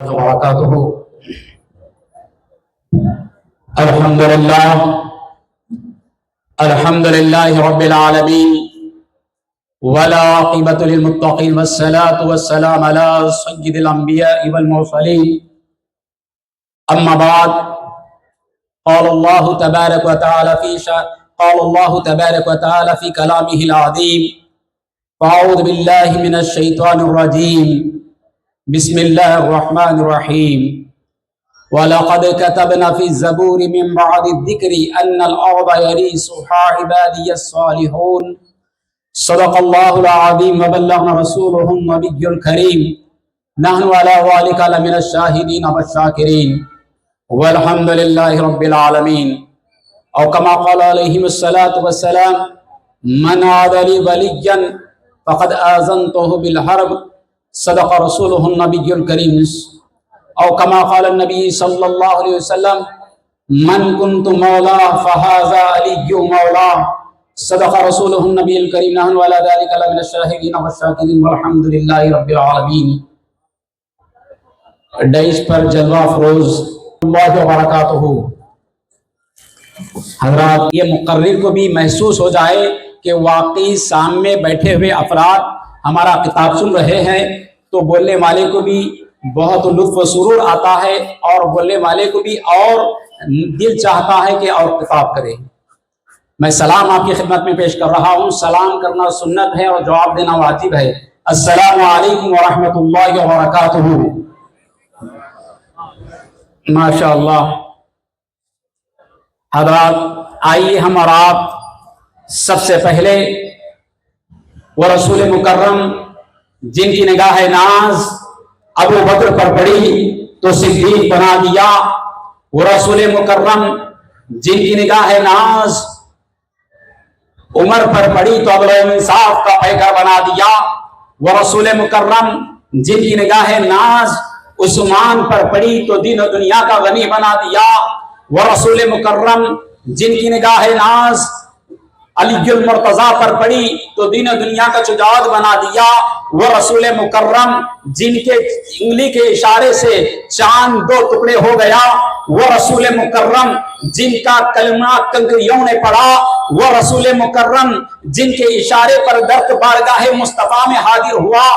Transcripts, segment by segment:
وبرکاتہ۔ الحمدللہ رب العالمین والعاقبۃ للمتقین والصلاة والسلام علی سید الانبیاء والمرسلین، اما بعد، قال اللہ تبارک وتعالی فی کلامہ العظیم، فاعوذ باللہ من الشیطان الرجیم، بسم اللہ الرحمن الرحیم۔ وَلَقَدْ كَتَبْنَا فِي الزَّبُورِ مِن بَعْدِ الذِّكْرِ أَنَّ الْأَرْضَ يَرِثُهَا عِبَادِيَ الصَّالِحُونَ۔ صدق اللہ العظیم وبلغنا رسولہ النبی الکریم، نحن علی ذلک لمن الشاہدین والشاکرین، والحمد للہ رب العالمین۔ او کما قال علیہ الصلاۃ والسلام، من عاد لی ولیا فقد آذنتہ بالحرب، صدق رسولہ النبی الکریم۔ او کما قال النبی صلی اللہ علیہ وسلم، من کنت مولا فہذا علی مولا، صدق رسولہ النبی الکریم، نحن علی ذلک لمن الشاہدین والشاکرین، والحمد للہ رب العالمین۔ ڈیش پر جلوہ افروز اللہ وبرکاتہ۔ حضرات، یہ مقرر کو بھی محسوس ہو جائے کہ واقعی سامنے بیٹھے ہوئے افراد ہمارا خطاب سن رہے ہیں، تو بولنے والے کو بھی بہت لطف و سرور آتا ہے، اور بولنے والے کو بھی اور دل چاہتا ہے کہ اور خطاب کرے۔ میں سلام آپ کی خدمت میں پیش کر رہا ہوں۔ سلام کرنا سنت ہے اور جواب دینا واجب ہے۔ السلام علیکم ورحمۃ اللہ وبرکاتہ۔ ماشاء اللہ۔ حضرات، آئیے ہم اور آپ سب سے پہلے وہ رسول مکرم جن کی نگاہ ناز ابو بکر پر پڑی تو صدیق بنا دیا، وہ رسول مکرم جن کی نگاہ ناز عمر پر پڑی تو عدل و انصاف کا پیکر بنا دیا، وہ رسول مکرم جن کی نگاہ ناز عثمان پر پڑی تو دین و دنیا کا غنی بنا دیا، وہ رسول مکرم جن کی نگاہ ناز علی المرتضیٰ پر پڑی تو دین و دنیا کا شجاعت بنا دیا، وہ رسول مکرم جن کے انگلی کے اشارے سے چاند دو ٹکڑے ہو گیا، وہ رسول مکرم جن کا کلمہ کنکریوں نے پڑھا، وہ رسول مکرم جن کے اشارے پر درد بارگاہ مصطفیٰ میں حاضر ہوا۔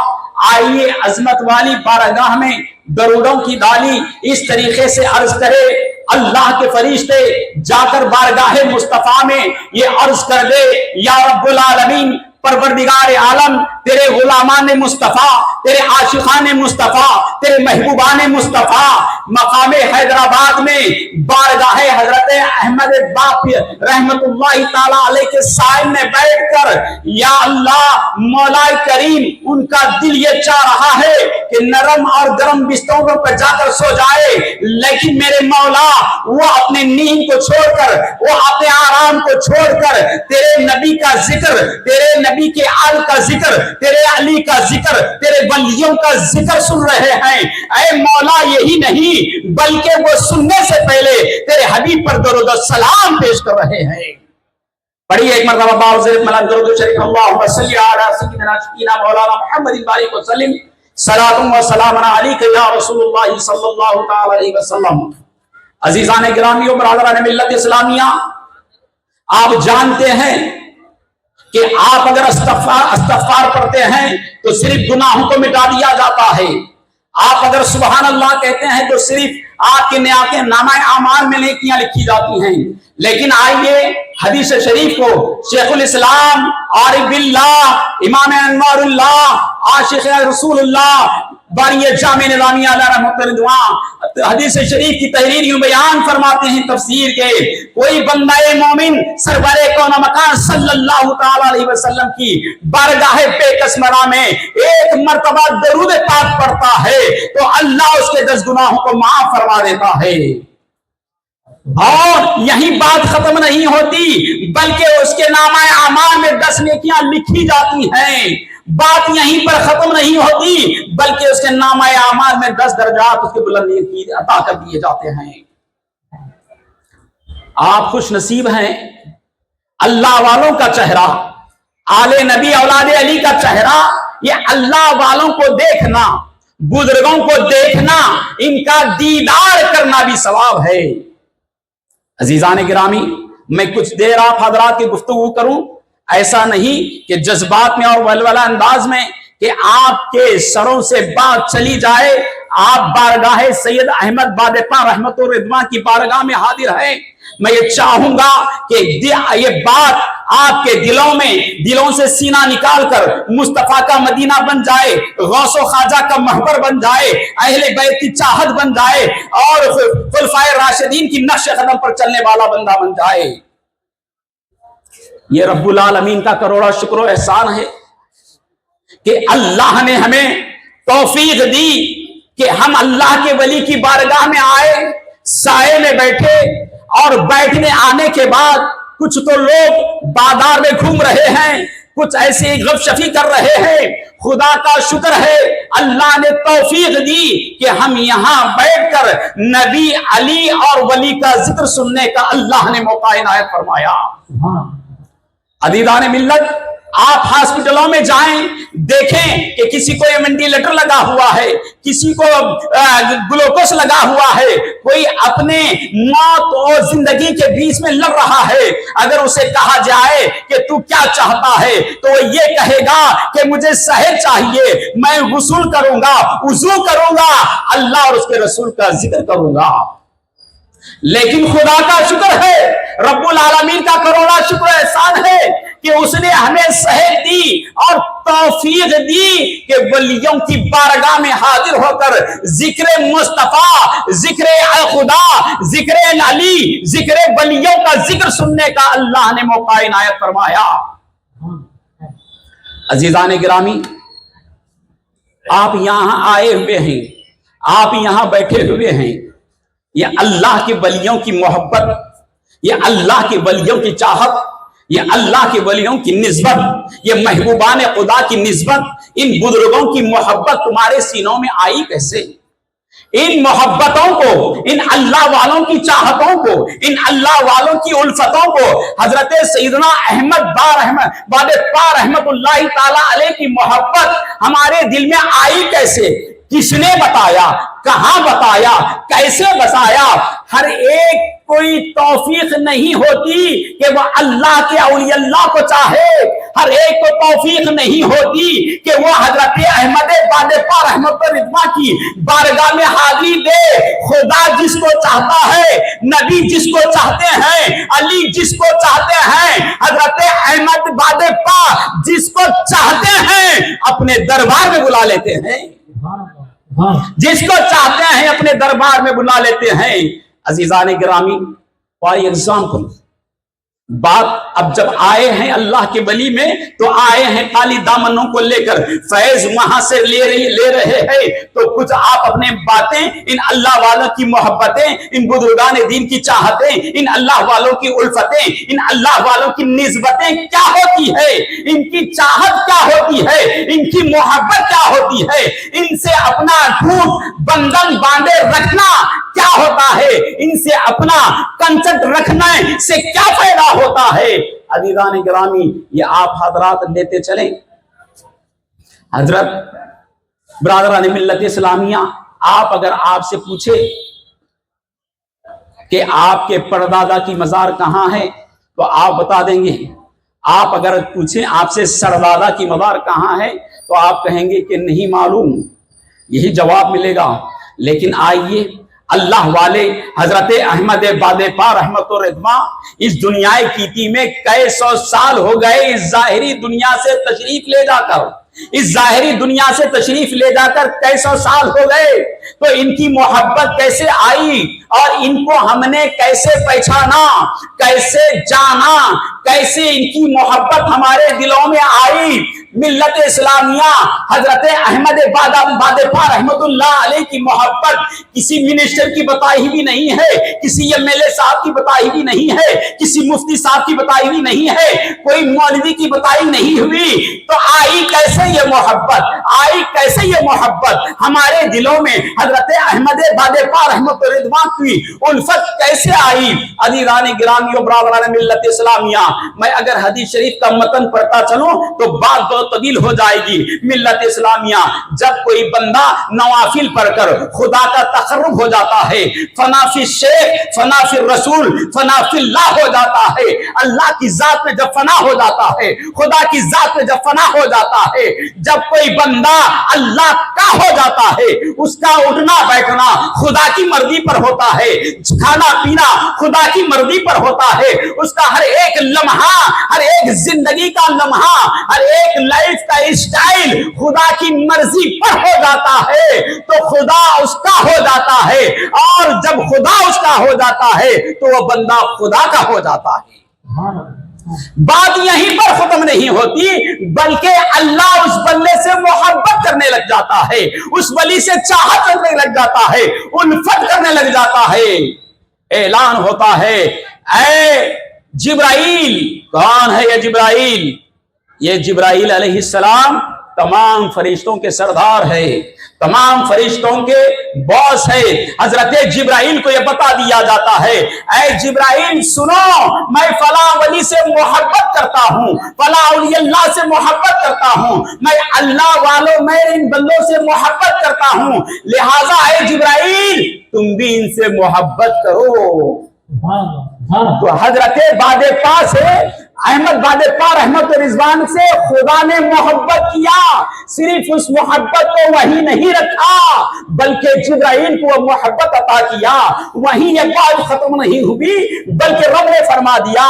آئیے عظمت والی بارگاہ میں درودوں کی ڈالی اس طریقے سے عرض کرے، اللہ کے فرشتے جا کر بارگاہ مصطفیٰ میں یہ عرض کر دے، یا رب العالمین، پروردگار عالم، تیرے غلامان مصطفیٰ، تیرے عاشقان مصطفیٰ، تیرے محبوبان مصطفیٰ مقام حیدرآباد میں بارگاہ حضرت احمد باقی رحمت اللہ تعالیٰ علیہ کے سائے میں بیٹھ کر، یا اللہ مولا کریم، ان کا دل یہ چاہ رہا ہے کہ نرم اور گرم بستروں پر جا کر سو جائے، لیکن میرے مولا وہ اپنے نیند کو چھوڑ کر، وہ اپنے آرام کو چھوڑ کر تیرے نبی کا ذکر، تیرے نبی کے آل کا ذکر، تیرے علی کا ذکر، تیرے ولیوں کا ذکر سن رہے ہیں۔ اے مولا، یہی نہیں بلکہ وہ سننے سے پہلے تیرے حبیب پر درود و سلام پیش کر رہے ہیں۔ پڑھیے ایک مرتبہ باوزیر ملک درود شریف، اللہم صلی علی سیدنا شفیعنا مولانا محمد بارک وسلم، صلاۃ و سلام علیک یا رسول اللہ صلی اللہ تعالی علیہ وسلم۔ عزیزان گرامی و برادران ملت اسلامیہ، آپ جانتے ہیں کہ آپ اگر استغفار پڑھتے ہیں تو صرف گناہوں کو مٹا دیا جاتا ہے، آپ اگر سبحان اللہ کہتے ہیں تو صرف آپ کے نامہ اعمال میں نیکیاں لکھی جاتی ہیں۔ لیکن آئیے حدیث شریف کو شیخ الاسلام عارف باللہ امام انوار اللہ عاشق رسول اللہ بانی جامع نظامی علیہ رحمۃ اللہ حدیث شریف کی تحریر یوں بیان فرماتے ہیں تفسیر کے، کوئی بندہ مومن سرور کون مکان صلی اللہ تعالی علیہ وسلم کی بارگاہ بے کسمرہ میں ایک مرتبہ درود پاک پڑھتا ہے تو اللہ اس کے 10 گناہوں کو معاف فرما دیتا ہے۔ اور یہی بات ختم نہیں ہوتی، بلکہ اس کے نامہ اعمال میں 10 نیکیاں لکھی جاتی ہیں۔ بات یہیں پر ختم نہیں ہوتی، بلکہ اس کے نامہ اعمال میں 10 درجات اس کے بلندی کی عطا کر دیے جاتے ہیں۔ آپ خوش نصیب ہیں، اللہ والوں کا چہرہ، آل نبی اولاد علی کا چہرہ، یہ اللہ والوں کو دیکھنا، بزرگوں کو دیکھنا इनका दीदार करना भी सवाब है। अजीजान गिरामी, मैं कुछ देर आप हजरात की गुफ्तगू करूं, ऐसा नहीं कि जज्बात में और वलवला अंदाज में कि आपके सरों से बात चली जाए, आप बारगाह सैयद अहमद बादेपा रहमतुर रिदवान की बारगाह में हाजिर हैं। मैं ये चाहूंगा कि ये बात आपके दिलों से सीना निकालकर मुस्तफा का मदीना बन जाए, गौसो ख्वाजा का महबर बन जाए, अहले बैत की चाहत बन जाए और खुलफाए राशिदीन की नक्श कदम पर चलने वाला बंदा बन जाए। ये रब्बुल आलमीन का करोड़ा शुक्र और एहसान है कि अल्लाह ने हमें तौफीक दी कि हम अल्लाह के वली की बारगाह में आए, साए में बैठे, और बैठने आने के बाद कुछ तो लोग बाजार में घूम रहे हैं, कुछ ऐसे गपशपी कर रहे हैं। खुदा का शुक्र है, अल्लाह ने तौफीक दी कि हम यहां बैठकर नबी, अली और वली का जिक्र सुनने का अल्लाह ने मौका इनायत फरमाया। अदीदान मिल्लत, आप हॉस्पिटलों में जाएं, देखें कि किसी को वेंटिलेटर लगा हुआ है, किसी को ग्लूकोज लगा हुआ है, कोई अपने मौत और जिंदगी के बीच में लड़ रहा है। अगर उसे कहा जाए कि तू क्या चाहता है, तो वो ये कहेगा कि मुझे सहर चाहिए, मैं गुस्ल करूंगा, वुजू करूंगा, अल्लाह और उसके रसूल का जिक्र करूंगा। लेकिन खुदा का शुक्र है, रब्बुल आलमीन का करोड़ा शुक्र एहसान है कि उसने हमें सहर दी और तौफीक दी कि वलियों की बारगाह में हाजिर होकर जिक्र मुस्तफा, जिक्र खुदा, जिक्र अली, जिक्र वलियों का जिक्र सुनने का अल्लाह ने मौका इनायत फरमाया। अजीजान गिरामी, आप यहां आए हुए हैं, आप यहां बैठे हुए हैं, ये अल्लाह के वलियों की मोहब्बत, ये अल्लाह के वलियों की चाहत, ये अल्लाह के वलियों की निस्बत, ये महबूबान खुदा की निस्बत, इन बुजुर्गों की मोहब्बत तुम्हारे सीनों में आई कैसे? इन मोहब्बतों को, इन अल्लाह वालों की चाहतों को, इन अल्लाह वालों की उल्फतों को हजरत सैयदना अहमद बादेपा रहमतुल्लाहि ताला अलैह की मोहब्बत हमारे दिल में आई कैसे? किसने बताया, कहां बताया, कैसे बताया? हर एक कोई तौफीक नहीं होती कि वह अल्लाह के औलिया को चाहे, हर एक को तौफीक नहीं होती कि वह हजरत अहमद बादेपा रहमतुर रिदवान की बारगाह में हाजिरी दे। खुदा जिसको चाहता है, नबी जिसको चाहते हैं, अली जिसको चाहते हैं, हजरत अहमद बादेपा जिसको चाहते हैं, अपने दरबार में बुला लेते हैं। जिसको चाहते हैं अपने दरबार में बुला लेते हैं। अजीजान गिरामी, फॉर एग्जाम्पल, बात अब जब आए हैं अल्लाह के वली में, तो आए हैं काली दामनों को लेकर, फैज वहां से ले रहे हैं, तो कुछ आप अपने बातें, इन अल्लाह वालों की मोहब्बतें, इन बुजुर्गान दीन की चाहतें, इन अल्लाह वालों की उल्फतें, इन अल्लाह वालों की निस्बतें क्या होती है, इनकी चाहत क्या होती है, इनकी मोहब्बत क्या होती है, इनसे अपना झूठ बंधन बांधे रखना क्या होता है, इनसे अपना कंचट रखने से क्या फायदा होता है। अजीज़ान गिरामी, ये आप हजरात लेते चले। हजरत ब्रादरान मिल्लत इस्लामिया, आप अगर आपसे पूछे कि आपके परदादा की मजार कहां है, तो आप बता देंगे। आप अगर पूछें आपसे सरदादा की मजार कहां है, तो आप कहेंगे कि नहीं मालूम, यही जवाब मिलेगा। लेकिन आइए, अल्लाह वाले हजरत अहमद बादेपा रहमतुर रिदवान इस दुनिया की में कई सौ साल हो गए इस जाहिरी दुनिया से तशरीफ ले जाकर, इस जाहिरी दुनिया से तशरीफ ले जाकर कई सौ साल हो गए। तो इनकी मोहब्बत कैसे आई और इनको हमने कैसे पहचाना, कैसे जाना, कैसे इनकी मोहब्बत हमारे दिलों में आई। मिल्लत इस्लामिया हजरत अहमद बादेपा रहमतुल्लाह अलैह की मोहब्बत किसी मिनिस्टर की बताई भी नहीं है, किसी एमएलए साहब की बताई भी नहीं है, किसी मुफ्ती साहब की बताई भी नहीं है, कोई मौलवी की बताई नहीं हुई। तो आई कैसे ये मोहब्बत, आई कैसे ये मोहब्बत हमारे दिलों में? हजरत अहमद बाद पा रहमत और रिदवान की उल्फत कैसे आई। अजीज़ान गिरामी और बरादरान मिल्लत इस्लामिया, मैं अगर हदीस शरीफ का मतन पढ़ता चलूं तो बात बहुत तवील हो जाएगी। मिल्लत इस्लामिया, जब कोई बंदा नवाफिल पढ़कर खुदा का तकर्रुब हो जाता है, फनाफी शेख फनाफी रसूल फनाफिल्लाह हो जाता है, अल्लाह की जात में जब फना हो जाता है, खुदा की जात में जब फना हो जाता है, जब कोई बंदा अल्लाह का हो जाता है, उसका उठना बैठना खुदा की मर्जी पर होता है, खाना पीना खुदा की मर्जी पर होता है, उसका हर एक लम्हा, हर एक जिंदगी का लम्हा, हर एक लाइफ का स्टाइल खुदा की मर्जी पर हो जाता है, तो खुदा उसका हो जाता है। और जब खुदा उसका हो जाता है तो वह बंदा खुदा का हो जाता है। बात यहीं पर खत्म नहीं होती, बल्कि अल्लाह उस बंदे से मोहब्बत करने लग जाता है, उस वली से चाहत करने लग जाता है, उल्फत करने लग जाता है। ऐलान होता है, ऐ जिब्राइल, कौन है ये जिब्राइल? ये जिब्राइल अलैहिस्सलाम तमाम फरिश्तों के सरदार है, तमाम फरिश्तों के बॉस है। हजरत जिब्राइल को यह बता दिया जाता है, ऐ जिब्राइल सुनो, मैं फला वली से मोहब्बत करता हूँ, फला औलियल्लाह से मोहब्बत करता हूँ, मैं अल्लाह वालों, मैं इन बंदों से मोहब्बत करता हूँ, लिहाजा ऐ जिब्राइल तुम भी इनसे मोहब्बत करो। तो हजरत बादे पास है अहमद बादे पा रहमत रिजवान से खुदा ने मोहब्बत किया, सिर्फ उस मोहब्बत को वही नहीं रखा, बल्कि जिब्राइल को वह मोहब्बत अता किया। वहीं ये बात खत्म नहीं हुई, बल्कि रब ने फरमा दिया,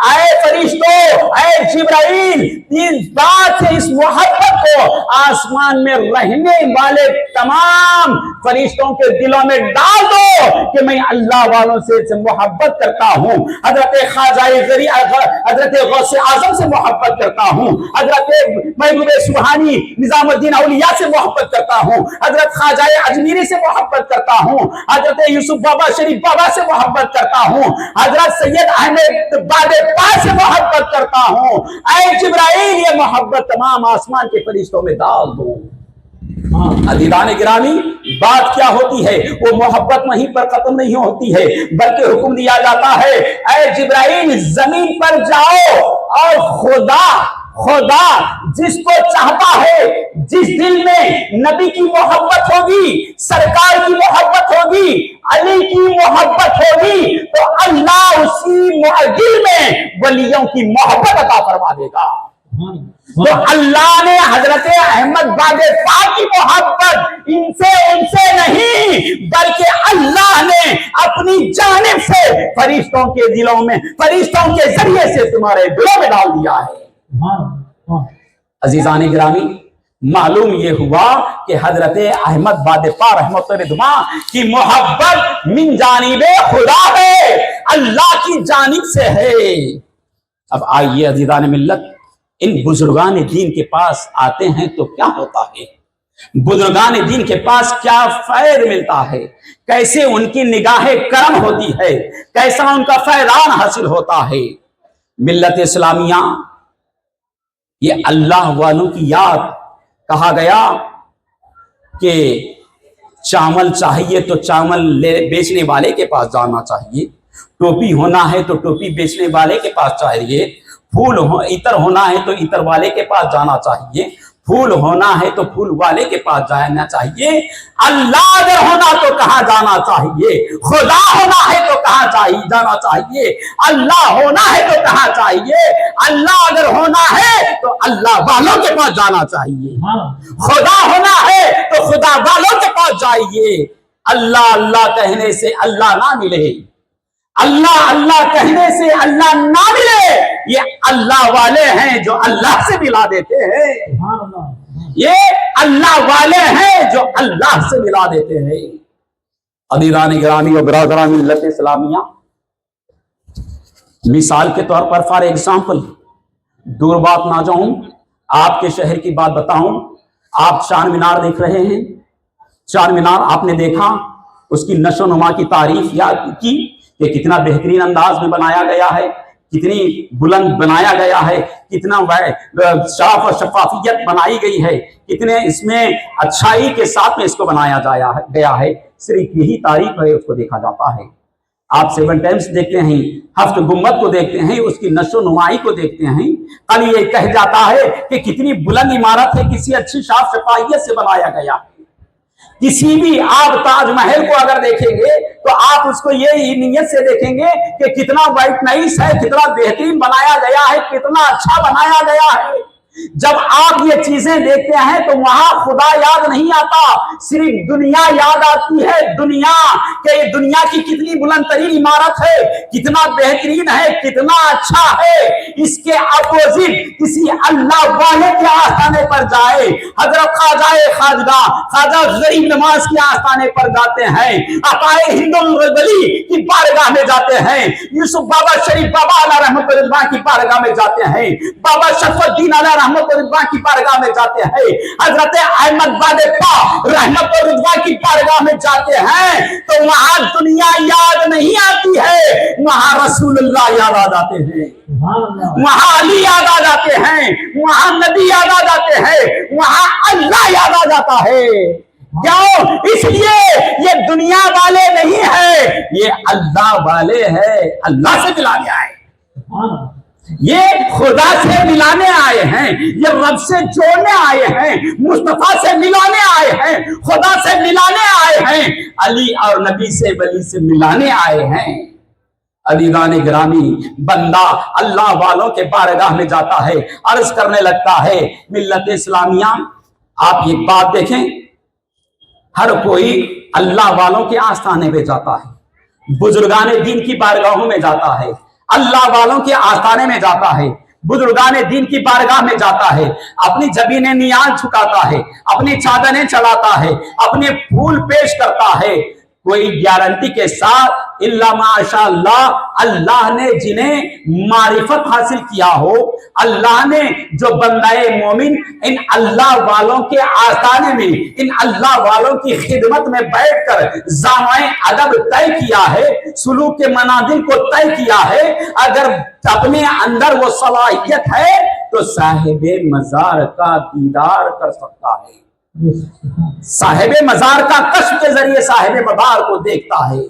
ऐ फरिश्तों, ऐ जिब्राइल, इस बात से इस मोहब्बत को आसमान में रहने वाले तमाम फरिश्तों के दिलों में डाल दो कि मैं अल्लाह वालों से मोहब्बत करता हूँ, हजरत ख्वाजा गरी, हजरत गौसे आजम से मोहब्बत करता हूँ, हजरत महबूब सुबहानी निजामुद्दीन औलिया से मोहब्बत करता हूँ, हजरत ख्वाजा अजमीरी से मोहब्बत करता हूँ, हजरत यूसुफ बाबा शरीफ बाबा से मोहब्बत करता हूँ, हजरत सैयद अहमद बादे पा से मोहब्बत करता हूँ। ऐ जिब्राइल ये मोहब्बत तमाम आसमान के फरिश्तों में डाल दो। अज़ीज़ान गिरामी, बात क्या होती है? वो मोहब्बत वहीं पर खत्म नहीं होती है, बल्कि हुक्म दिया जाता है, ऐ जिब्राइल जमीन पर जाओ और खुदा जिसको चाहता है, जिस दिल में नबी की मोहब्बत होगी, सरकार की मोहब्बत होगी, अली की मोहब्बत होगी, तो अल्लाह उसी दिल में वलियों की मोहब्बत अता फरमा देगा। तो अल्लाह ने हजरत अहमद बादे पाक की मोहब्बत इनसे उनसे नहीं, बल्कि अल्लाह ने अपनी जानिब से फरिश्तों के दिलों में, फरिश्तों के जरिए से तुम्हारे दिलों में डाल दिया है। अजीजान गिरामी, मालूम ये हुआ कि हजरत अहमद बादे पा रहमत रिदवान की मोहब्बत मिन जानिबे खुदा है, अल्लाह की जानिब से है। अब आइए अजीजान मिल्लत, इन बुजुर्गान दीन के पास आते हैं तो क्या होता है, बुजुर्गान दीन के पास क्या फैज़ मिलता है, कैसे उनकी निगाहे करम होती है, कैसा उनका फैज़ान हासिल होता है। मिल्लत इस्लामिया, ये अल्लाह वालों की याद, कहा गया कि चावल चाहिए तो चावल बेचने वाले के पास जाना चाहिए, टोपी होना है तो टोपी बेचने वाले के पास चाहिए, फूल इतर होना है तो इतर वाले के पास जाना चाहिए, फूल होना है तो फूल वाले के पास जाना चाहिए। अल्लाह अगर होना तो कहाँ जाना चाहिए, खुदा होना है तो कहाँ जाना चाहिए, अल्लाह होना है तो कहाँ चाहिए, अल्लाह अगर होना है तो अल्लाह वालों के पास जाना चाहिए, खुदा होना है तो खुदा वालों के पास जाइए। अल्लाह अल्लाह कहने से अल्लाह ना मिले, अल्लाह अल्लाह कहने से अल्लाह ना मिले, ये अल्लाह वाले हैं जो अल्लाह से मिला देते हैं, ये अल्लाह वाले हैं जो अल्लाह से मिला देते हैं। अज़ीज़ान गिरामी और बिरादरान मिल्लत इस्लामिया, मिसाल के तौर पर फॉर एग्जाम्पल, दूर बात ना जाऊं, आपके शहर की बात बताऊं, आप चार मीनार देख रहे हैं, चार मीनार आपने देखा, उसकी नशो नुमा की तारीफ याद की कि कितना बेहतरीन अंदाज में बनाया गया है, कितनी बुलंद बनाया गया है, कितना साफ और शफाफियत बनाई गई है, कितने इसमें अच्छाई के साथ में इसको बनाया गया है। सिर्फ यही तारीफ है, उसको देखा जाता है। आप 7 टाइम्स देखते हैं, हफ्त गुम्मत को देखते हैं, उसकी नशो नुमाई को देखते हैं। कल ये कह जाता है कि कितनी बुलंद इमारत है, किसी अच्छी साफ सफाइयत से बनाया गया है। किसी भी आप ताजमहल को अगर देखेंगे तो आप उसको ये नीयत से देखेंगे कि कितना वाइट नाइस है, कितना बेहतरीन बनाया गया है, कितना अच्छा बनाया गया है। जब आप ये चीजें देखते हैं तो वहां खुदा याद नहीं आता, सिर्फ दुनिया याद आती है। दुनिया के ये दुनिया की कितनी बुलंद तरीन इमारत है, कितना बेहतरीन है, कितना अच्छा है। इसके अपोजिट किसी अल्लाह वाले के आस्थाने पर जाए, हजरत ख्वाजा गरीब नवाज के आस्थाने पर जाते हैं, अकाए हिंदुल वली की बारगाह में जाते हैं, यूसुफ बाबा शरीफ बाबा अला रहमतुल्लाह की बारगाह में जाते हैं, बाबा शरफुद्दीन अला रहमतुल्लाह की बारगाह में जाते हैं, हजरत अहमद बादेपा रहमतुल्लाह की बारगाह में जाते हैं, तो वहां दुनिया याद नहीं आती है, वहां रसूलुल्लाह याद आ जाते हैं, वहां अली याद आ जाते हैं, वहां नबी याद आ जाते हैं, वहां अल्लाह याद आ जाता है। क्यों? इसलिए ये दुनिया वाले नहीं है, ये अल्लाह वाले हैं, अल्लाह से मिलाने आए, ये खुदा से मिलाने आए हैं, ये रब से जोड़ने आए हैं, मुस्तफा से मिलाने आए हैं, खुदा से मिलाने आए हैं, अली और नबी से वली से मिलाने आए हैं। अलीगान गिरामी बंदा अल्लाह वालों के बारगाह में जाता है, अर्ज करने लगता है, मिल्लत इस्लामिया आप एक बात देखें, हर कोई अल्लाह वालों के आस्थाने पे जाता है, बुजुर्गान दीन की बारगाहों में जाता है, अल्लाह वालों के आस्थाने में जाता है, बुजुर्गान दीन की बारगाह में जाता है, अपनी जबीने नियाज झुकाता है, अपनी चादरें चलाता है, अपने फूल पेश करता है, कोई गारंटी के साथ इल्ला माशाअल्लाह, अल्लाह ने जिन्हें मारिफत हासिल किया हो, अल्लाह ने जो बंदाए मोमिन इन अल्लाह वालों के आस्थाने में, इन अल्लाह वालों की खिदमत में बैठकर जामाए अदब तय किया है, सुलूक के मनाजिल को तय किया है, अगर अपने अंदर वो सलाहियत है तो साहिबे मजार का दीदार कर सकता है, साहिबे मजार का कश्फ के जरिए साहिबे मजार को देखता है।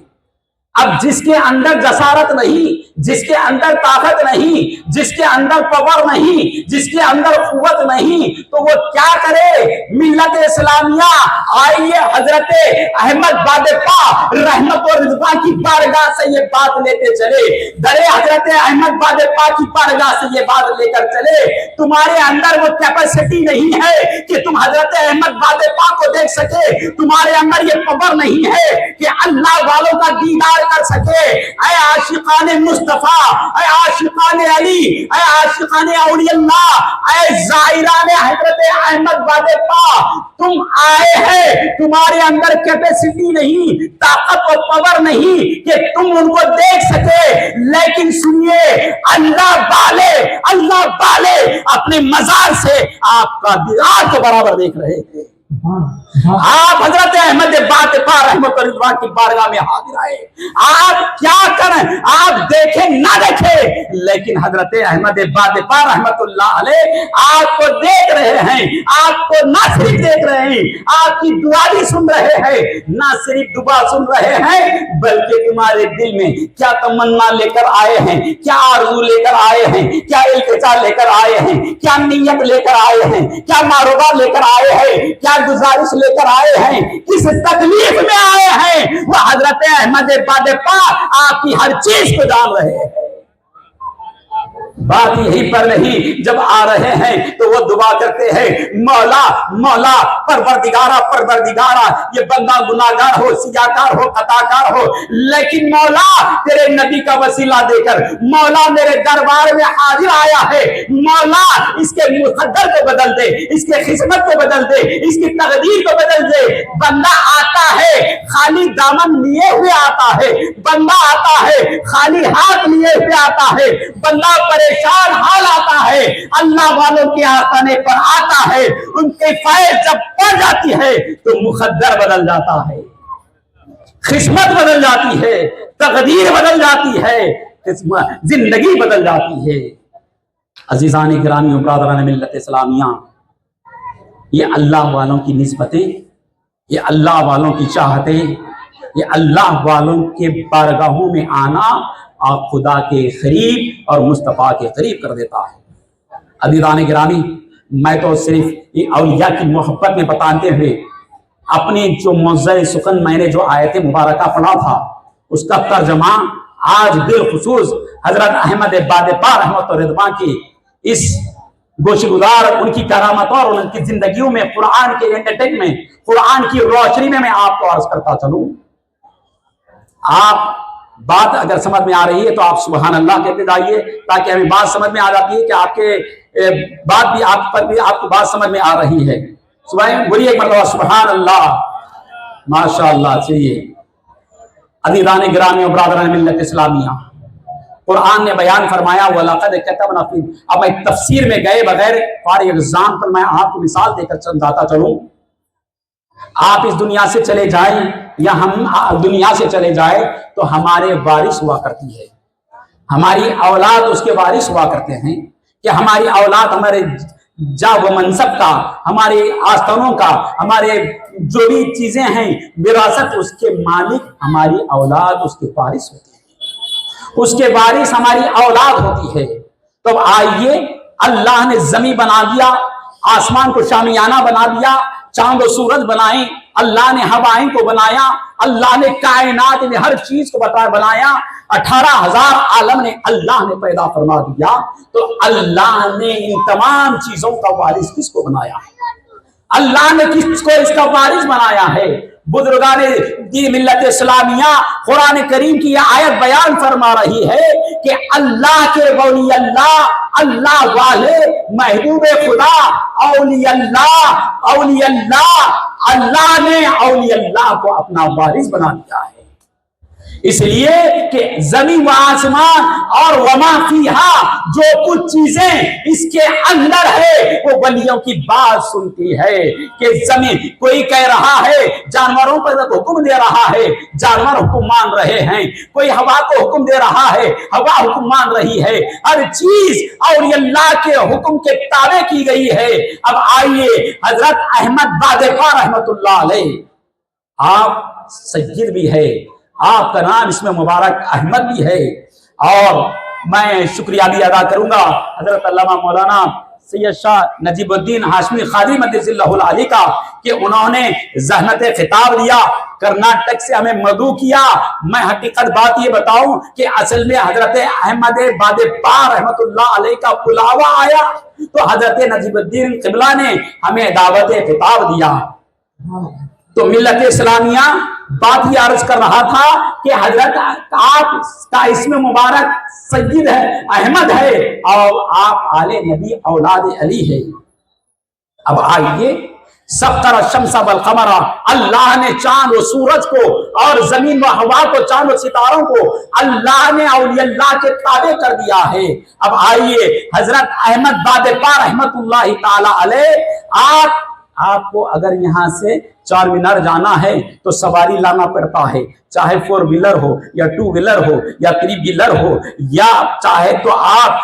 अब जिसके अंदर जसारत नहीं, जिसके अंदर ताकत नहीं, जिसके अंदर पावर नहीं, जिसके अंदर कुव्वत नहीं, तो वो क्या करे? मिल्लत इस्लामिया आइए हजरत अहमद बादेपा रहमत और रिज़वा की बारगाह से ये बात लेते चले, दरे हजरत अहमद बादेपा की बारगाह से ये बात लेकर चले। तुम्हारे अंदर वो कैपेसिटी नहीं है कि तुम हजरत अहमद बादेपा को देख सके, तुम्हारे अंदर ये पावर नहीं है कि अल्लाह वालों का दीदार कर सके। ऐ आशिकाने मुस्तफा, ऐ आशिकाने अली, ऐ आशिकाने औलियल्लाह, ऐ ज़ायराने हजरत अहमद बादेपा, तुम आए हैं, तुम्हारे अंदर कैपेसिटी नहीं, ताकत और पावर नहीं कि तुम उनको देख सके, लेकिन सुनिए अल्लाह वाले अपने मजार से आपका दीदार के बराबर देख रहे थे। आप हजरत अहमद बातेफा रहमतुल्लाह की बारगाह में हाजिर आए, आप क्या करें? आप देखें ना देखें, लेकिन हजरत अहमद बातेफा रहमतुल्लाह अलैह आपको देख रहे हैं, आपको ना सिर्फ देख रहे हैं, आपकी दुआ भी सुन रहे हैं, ना सिर्फ दुआ सुन रहे हैं, बल्कि तुम्हारे दिल में क्या तमन्ना लेकर आए हैं, क्या आरज़ू लेकर आए हैं, क्या इल्तिजा लेकर आए हैं, क्या नीयत लेकर आए हैं, क्या मारोबा लेकर आए हैं, क्या गुजारिश लेकर आए हैं, किस तकलीफ में आए हैं, वो हजरत अहमद बादेपा आपकी हर चीज को जान रहे हैं। बात यही पर नहीं, जब आ रहे हैं तो वो दुआ करते हैं, मौला मौला परवरदिगारा परवरदिगारा, ये बंदा गुनाहगार हो, सियाकार हो, खताकार हो, लेकिन मौला तेरे नबी का वसीला देकर मौला मेरे दरबार में हाजिर आया है, मौला इसके मुकद्दर को बदल दे, इसके किस्मत को बदल दे, इसकी तकदीर को बदल दे। बंदा आता है खाली दामन लिए हुए आता है, बंदा आता है खाली हाथ लिए हुए आता है, बंदा परेशान हाल आता है, अल्लाह वालों के आस्थाने पर आता है, उनके फैज़ जब पड़ जाती है तो मुकद्दर बदल जाता है, किस्मत बदल जाती है, तकदीर बदल जाती है, जिंदगी बदल जाती है। अजीज़ान गिरामी व बरादरान मिल्लत इस्लामिया, ये अल्लाह वालों की निस्बतें, ये अल्लाह वालों की चाहतें, یہ اللہ والوں کے بارگاہوں میں آنا اور خدا کے قریب اور مصطفیٰ کے قریب کر دیتا ہے۔ عزیزان گرامی، میں تو صرف یہ اولیاء کی محبت میں بتاتے ہوئے اپنی جو موضع سخن میں نے جو آیت مبارکہ پڑھا تھا اس کا ترجمہ آج بالخصوص حضرت احمد باد پا رحمت و رضوان کی اس گوش گزار ان کی کرامتوں اور ان کی زندگیوں میں قرآن کے انٹرٹیک میں قرآن کی روشنی میں آپ کو عرض کرتا چلوں۔ آپ بات اگر سمجھ میں آ رہی ہے تو آپ سبحان اللہ کہتے جائیے، تاکہ ہمیں بات سمجھ میں آ جاتی ہے کہ آپ کے بات بھی آپ پر بھی آپ کو بات سمجھ میں آ رہی ہے۔ بولیے ایک مرتبہ سبحان اللہ، ماشاء اللہ۔ چاہیے عزیزان گرامی و برادران ملت اسلامیہ، قرآن نے بیان فرمایا وَلَقَدْ كَتَبْنَا فِي، اب میں تفسیر میں گئے بغیر فارغ ایگزام پر میں آپ کو مثال دے کر سمجھاتا چلوں۔ آپ اس دنیا سے چلے جائیں یا ہم دنیا سے چلے جائیں تو ہمارے وارث ہوا کرتی ہے، ہماری اولاد اس کے وارث ہوا کرتے ہیں کہ ہماری اولاد ہمارے جا و منصب کا، ہمارے آستانوں کا، ہمارے جو بھی چیزیں ہیں وراثت، اس کے مالک ہماری اولاد اس کے وارث ہوتے ہیں، اس کے وارث ہماری اولاد ہوتی ہے۔ تو آئیے، اللہ نے زمین بنا دیا، آسمان کو شامیانہ بنا دیا، چاند و سورج بنائے، اللہ نے ہوائیں کو بنایا، اللہ نے کائنات میں ہر چیز کو بنایا، 18,000 عالم نے اللہ نے پیدا فرما دیا، تو اللہ نے ان تمام چیزوں کا وارث کس کو بنایا ہے؟ اللہ نے کس کو اس کا وارث بنایا ہے؟ بزرگان دین ملت اسلامیہ، قرآن کریم کی یہ آیت بیان فرما رہی ہے کہ اللہ کے ولی اللہ، اللہ والے، محبوب خدا، اولیاء اللہ، اللہ نے اولیاء اللہ کو اپنا وارث بنا دیا ہے۔ اس لیے کہ زمین و آسمان اور وما فیہا، جو کچھ چیزیں اس کے اندر ہے وہ ولیوں کی بات سنتی ہے کہ زمین، کوئی کہہ رہا ہے جانوروں پر حکم دے رہا ہے، جانور حکم مان رہے ہیں، کوئی ہوا کو حکم دے رہا ہے، ہوا حکم مان رہی ہے، ہر چیز اولیاء اللہ کے حکم کے تابع کی گئی ہے۔ اب آئیے، حضرت احمد بادپا رحمت اللہ علیہ، آپ سید بھی ہے، آپ کا نام اس میں مبارک احمد بھی ہے، اور میں شکریہ بھی ادا کروں گا حضرت علامہ مولانا سید شاہ نجیب الدین ہاشمی قادری مدثر اللہ العلی کا، کہ انہوں نے زحمت خطاب لیا، کرناٹک سے ہمیں مدعو کیا۔ میں حقیقت بات یہ بتاؤں کہ اصل میں حضرت احمد بادپا رحمت اللہ علیہ کا بلاوا آیا تو حضرت نجیب الدین قبلہ نے ہمیں دعوت خطاب دیا۔ تو ملت اسلامیہ بات یہ عرض کر رہا تھا کہ حضرت آپ کا اسم مبارک سید ہے، احمد ہے، اور آپ آل نبی اولاد علی ہے۔ اب آئیے، سخر الشمس والقمر، اللہ نے چاند و سورج کو اور زمین و ہوا کو، چاند و ستاروں کو اللہ نے اولیاء اللہ کے تابع کر دیا ہے۔ اب آئیے، حضرت احمد بادپا رحمت اللہ تعالی علیہ، آپ کو اگر یہاں سے 4 مینار جانا ہے تو سواری لانا پڑتا ہے، چاہے 4 ویلر ہو یا 2 ویلر ہو یا 3 ویلر ہو، یا چاہے تو آپ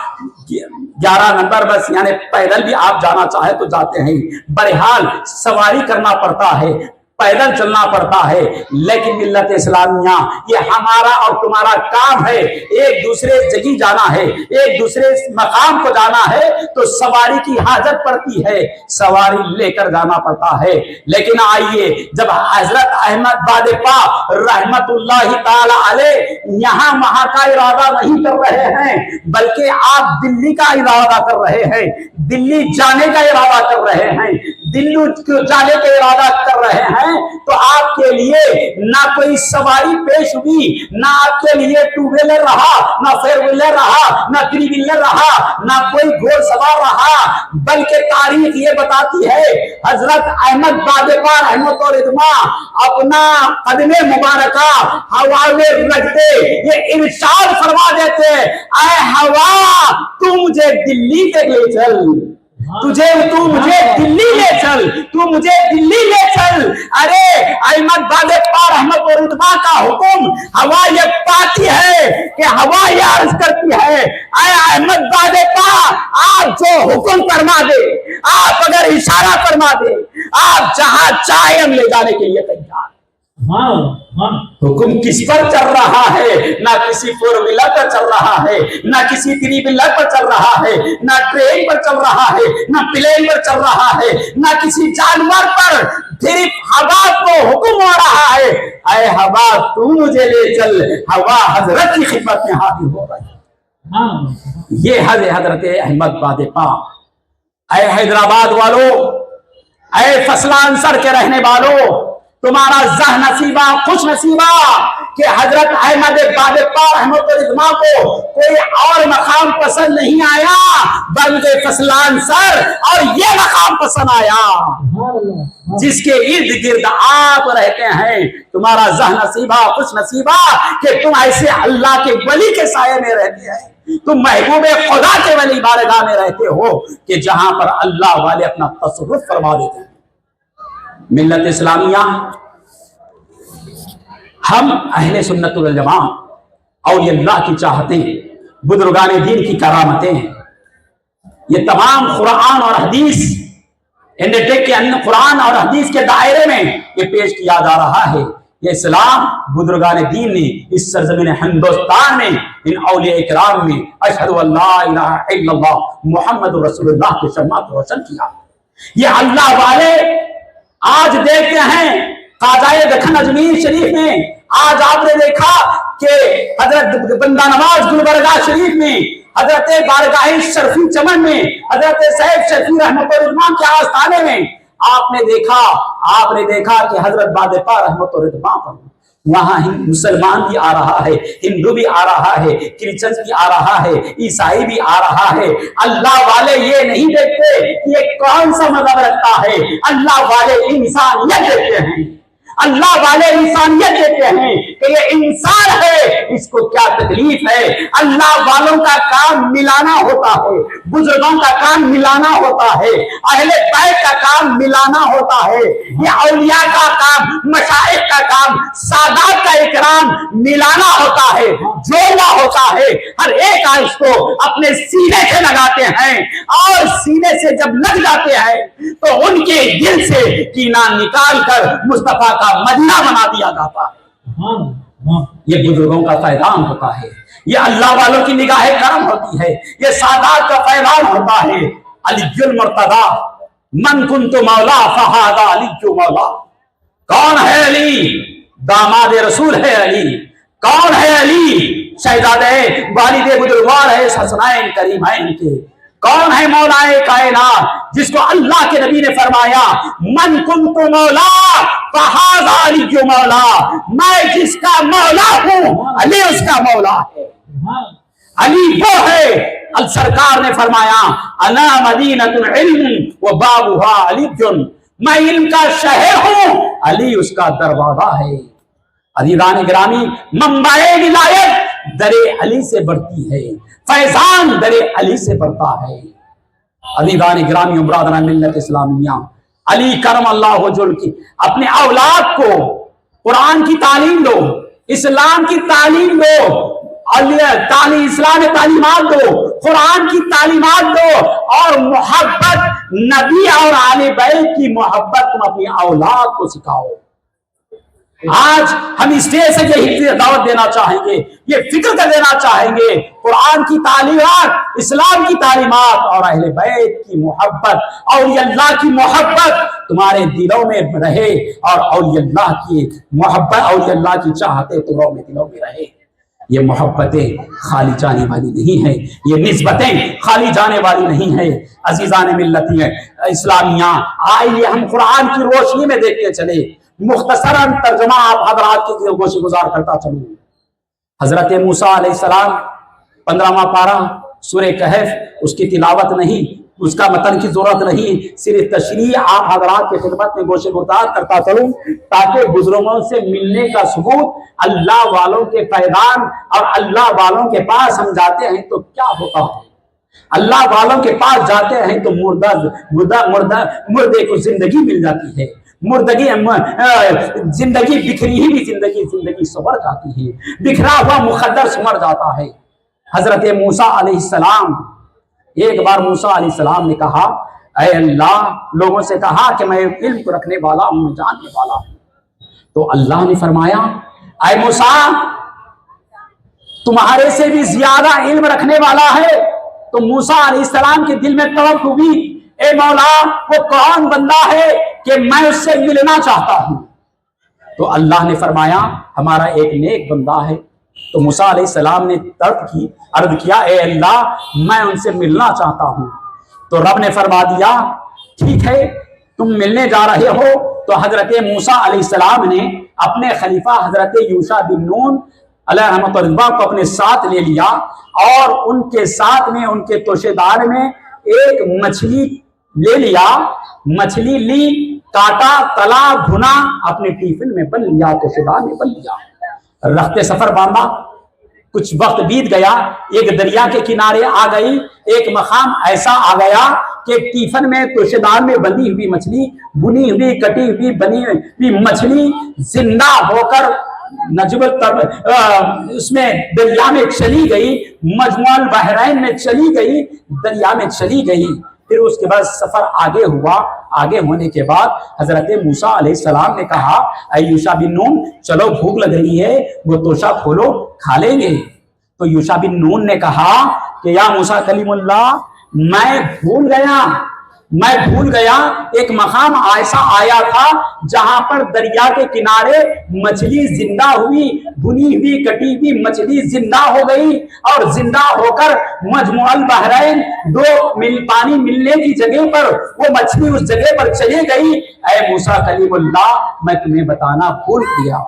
11 نمبر بس یعنی پیدل بھی آپ جانا چاہے تو جاتے ہیں۔ بہرحال سواری کرنا پڑتا ہے، پیدل چلنا پڑتا ہے، لیکن ملت اسلامیہ یہ ہمارا اور تمہارا کام ہے، ایک دوسرے جگہ جانا ہے، ایک دوسرے مقام کو جانا ہے تو سواری کی حاجت پڑتی ہے، سواری لے کر جانا پڑتا ہے۔ لیکن آئیے، جب حضرت احمد بادپا رحمت اللہ تعالی علیہ یہاں وہاں کا ارادہ نہیں کر رہے ہیں، بلکہ آپ دلی کا ارادہ کر رہے ہیں، دلی جانے کا ارادہ کر رہے ہیں، دلی جانے کا ارادہ کر رہے ہیں، تو آپ کے لیے نہ کوئی سواری پیش ہوئی، نہ آپ کے لیے 2 ویلر رہا، نہ 4 ویلر رہا، نہ 3 ویلر رہا، نہ کوئی گھوڑ سوار رہا، بلکہ تاریخ یہ بتاتی ہے حضرت احمد بادپا رحمت اور رضوان اپنا قدم مبارکہ ہوا میں رکھتے یہ ارشاد فرما دیتے، اے ہوا تو مجھے دلی تک لے چل، تو مجھے دلی لے چل، تو مجھے دلی لے چل۔ ارے احمد بادپا رحمت و رضوان کا حکم ہوا یہ پاتی ہے کہ ہوا یہ عرض کرتی ہے، اے احمد بادپا آپ جو حکم فرما دے، آپ اگر اشارہ فرما دے، آپ جہاں چاہے ہم لے جانے کے لیے تیار۔ हुक्म किस पर चल रहा है? ना किसी फोर व्हीलर पर चल रहा है, ना किसी थ्री व्हीलर पर चल रहा है, ना ट्रेन पर चल रहा है, ना प्लेन पर चल रहा है, ना किसी जानवर पर। सिर्फ हवा को हुक्म हो रहा है, ऐ हवा तू मुझे ले चल। हवा हजरत की खिदमत में हाजिर हो रही। ये हजरत अहमद बादेपा। ऐ हैदराबाद वालों, ऐ फसलांसर के रहने वालों, तुम्हारा जह नसीबा खुश नसीबा कि हजरत अहमद बादेपा रहमतुल्लाह को कोई और मकाम पसंद नहीं आया, बल्कि फसलांसर और ये मकाम पसंद आया जिसके इर्द गिर्द आप रहते हैं। तुम्हारा जह नसीबा खुश नसीबा कि तुम ऐसे अल्लाह के वली के साये में रहते हैं, तुम महबूब खुदा के वली बारगाह में रहते हो कि जहां पर अल्लाह वाले अपना तसर्रुफ फरमा देते हैं। मिल्लत इस्लामिया, हम अहले सुन्नत वल जमा और ये अल्लाह की चाहतें, बुजुर्गाने दीन की करामतें, ये तमाम कुरान और हदीस इंडरटेक के कुरान और हदीस के दायरे में ये पेश किया जा रहा है। ये इस्लाम बुजुर्गाने दीन ने इस सरजमीन हिंदुस्तान में इन औलिया इकराम में अशहदु अल्ला इलाहा इल्लल्लाह मुहम्मदुर रसूलुल्लाह के शम्मा को रोशन किया। ये अल्लाह वाले आज देखते हैं काज़ाए दखन अजमेर शरीफ में, आज आपने देखा कि हजरत बंदा नवाज गुलबर्गा शरीफ में, हजरत बारगाह शरफी चमन में, हजरत सैयद शफी रहमतुल्लाह के आस्थाने में आपने देखा कि हजरत बादेपा रहमतुल्लाह पर वहां मुसलमान भी आ रहा है, हिंदू भी आ रहा है, क्रिश्चियन भी आ रहा है, ईसाई भी आ रहा है। अल्लाह वाले ये नहीं देखते कि ये कौन सा मजहब रखता है, अल्लाह वाले इंसानियत देखते हैं। अल्लाह वाले इंसानियत देते हैं कि ये इंसान है, इसको क्या तकलीफ है। अल्लाह वालों का काम मिलाना होता है, बुजुर्गों का काम मिलाना होता है, अहले बैत का काम मिलाना होता है, ये औलिया का काम, मशाइख का काम, सादात का इकराम मिलाना होता है, जोड़ना होता है। हर एक आयत को अपने सीने से लगाते हैं और सीने से जब लग जाते हैं तो उनके दिल से कीना निकाल कर मुस्तफा का मदीना बना दिया जाता है। ये बुजुर्गों का फैजान होता है, ये अल्लाह वालों की निगाह करम होती है, ये सादात का फैजान होता है। अलीयुल मुर्तदा मन कुन्तु मौला फहादा अलीयु मौला। कौन है अली? दामाद रसूल है अली। कौन है अली? शहजादे वालिद बुजुर्गवार है हसनैन करीमैन के। कौन है मौलाए कायनात जिसको अल्लाह के नबी ने फरमाया मन कुन्तु मौला फहादा अलीयु मौला, मैं जिसका मौला हूं अली उसका मौला है। अली वो है, अल सरकार ने फरमाया अना मदीनतुल इल्म व बाबुहा अलीयुन, मैं इल्म का शहर हूं, अली उसका दरवाजा है। अजीज़ान गिरामी, मंबाए विलायत दरे अली से बढ़ती है, फैजान दरे अली से बढ़ता है। अजीज़ान गिरामी उम्रादान मिल्लत इस्लामिया, अली करम अल्लाह वजह की अपने औलाद को कुरान की तालीम दो, इस्लाम की तालीम दो, इस्लाम तालीमात दो, कुरान की तालीमात दो और मोहब्बत नबी और आले बैत की मोहब्बत तुम अपनी औलाद को सिखाओ। आज हम इस स्टेज से यही दावत देना चाहेंगे, ये फिक्र कर देना चाहेंगे, कुरान की तालीमात, इस्लाम की तालीमात और अहले बैत की मोहब्बत और अल्लाह की मोहब्बत तुम्हारे दिलों में रहे और अल्लाह की मोहब्बत और अल्लाह की चाहते तुम्हारे दिलों में रहे। ये मोहब्बतें खाली जाने वाली नहीं है, ये निस्बतें खाली जाने वाली नहीं है। अजीज़ान मिल्लत इस्लामिया, आइए हम कुरान की रोशनी में देखते चले। मुख्तसरन तर्जुमा आप हजरात की गोशी गुजार करता चलूं। हजरत मूसा अलैहिस्सलाम 15वां पारा सूरह कहफ, उसकी तिलावत नहीं, उसका मतन की जरूरत नहीं, सिर्फ तशरीह आप हजरात की खिदमत में गोशी गुजार करता चलूं ताकि बुजुर्गों से मिलने का सबूत, अल्लाह वालों के पैगाम और अल्लाह वालों के पास हम जाते हैं तो क्या होता है। अल्लाह वालों के पास जाते हैं तो मुर्दे को जिंदगी मिल जाती है, जिंदगी बिखरी ही जिंदगी संवर जाती है, बिखरा हुआ मुकद्दर संवर जाता है। हजरत मूसा अलैहिस्सलाम, एक बार मूसा अलैहिस्सलाम ने कहा, ऐ अल्लाह, लोगों से कहा कि मैं इल्म को रखने वाला हूं, जानने वाला हूं, تو اللہ نے فرمایا اے موسیٰ تمہارے سے بھی زیادہ علم رکھنے والا ہے. تو موسیٰ علیہ السلام کے دل میں توقع ہوئی اے مولا وہ کون بندہ ہے کہ میں اس سے ملنا چاہتا ہوں. تو اللہ نے فرمایا ہمارا ایک نیک بندہ ہے. تو موسیٰ علیہ السلام نے عرض کیا اے اللہ میں ان سے ملنا چاہتا ہوں. تو رب نے فرما دیا ٹھیک ہے تم ملنے جا رہے ہو. تو حضرت موسیٰ علیہ السلام نے اپنے خلیفہ حضرت یوشع بن نون علیہ رحمۃ اللہ کو اپنے ساتھ لے لیا اور ان کے ساتھ میں ان کے توشے دار میں ایک مچھلی لے لیا. مچھلی لی کاٹا تلا بھنا اپنے ٹیفن میں بن لیا توشے دار میں بن لیا. رخت سفر باندھا. کچھ وقت بیت گیا ایک دریا کے کنارے آ گئی. ایک مقام ایسا آ گیا کہ ٹیفن میں توشے دار میں بندی ہوئی مچھلی بنی ہوئی کٹی ہوئی بنی ہوئی مچھلی زندہ ہو کر اس میں دریا میں چلی گئی. مجموع البحرین میں چلی گئی دریا میں چلی گئی. پھر اس کے بعد سفر آگے ہوا. آگے ہونے کے بعد حضرت موسیٰ علیہ السلام نے کہا اے یوشع بن نون چلو بھوک لگ رہی ہے وہ توشہ کھولو کھا لیں گے. تو یوشع بن نون نے کہا کہ یا موسیٰ کلیم اللہ میں بھول گیا ایک مقام ایسا آیا تھا جہاں پر دریا کے کنارے مچھلی زندہ ہوئی بھنی ہوئی کٹی ہوئی مچھلی زندہ ہو گئی اور زندہ ہو کر مجموع البحرین دو پانی ملنے کی جگہ پر وہ مچھلی اس جگہ پر چلی گئی. اے موسیٰ کلیم اللہ میں تمہیں بتانا بھول گیا.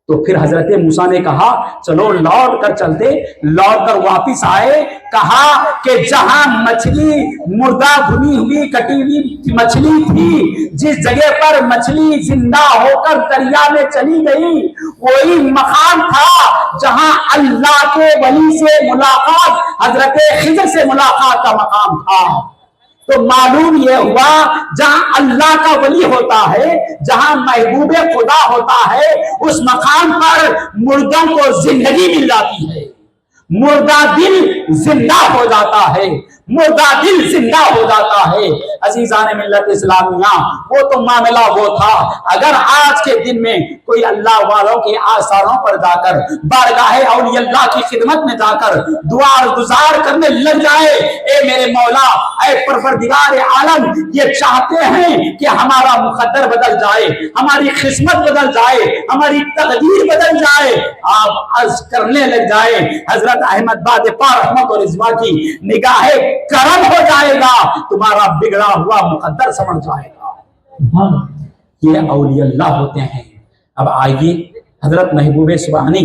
تو پھر حضرت موسیٰ نے کہا چلو لوٹ کر چلتے. لوٹ کر واپس آئے. کہا کہ جہاں مچھلی مردہ بھنی ہوئی کٹی ہوئی مچھلی تھی جس جگہ پر مچھلی زندہ ہو کر دریا میں چلی گئی وہی مقام تھا جہاں اللہ کے ولی سے ملاقات حضرت خضر سے ملاقات کا مقام تھا. تو معلوم یہ ہوا جہاں اللہ کا ولی ہوتا ہے جہاں محبوب خدا ہوتا ہے اس مقام پر مردوں کو زندگی مل جاتی ہے. مردہ دل زندہ ہو جاتا ہے. مردہ دل زندہ ہو جاتا ہے. عزیزان ملت اسلامیہ وہ تو معاملہ وہ تھا. اگر آج کے دن میں کوئی اللہ والوں کے آثاروں پر جا کر بارگاہ اولیاء اللہ کی خدمت میں جا کر دعا گزار کرنے لگ جائے اے میرے مولا اے پروردگار عالم یہ چاہتے ہیں کہ ہمارا مقدر بدل جائے ہماری قسمت بدل جائے ہماری تقدیر بدل جائے آپ عرض کرنے لگ جائے حضرت احمد بادپا رحمت اور رضوا کی نگاہ کرم ہو جائے گا تمہارا بگڑا ہوا مقدر سمجھ جائے گا. یہ اولیاء اللہ ہوتے ہیں. اب آئیے حضرت محبوب سبحانی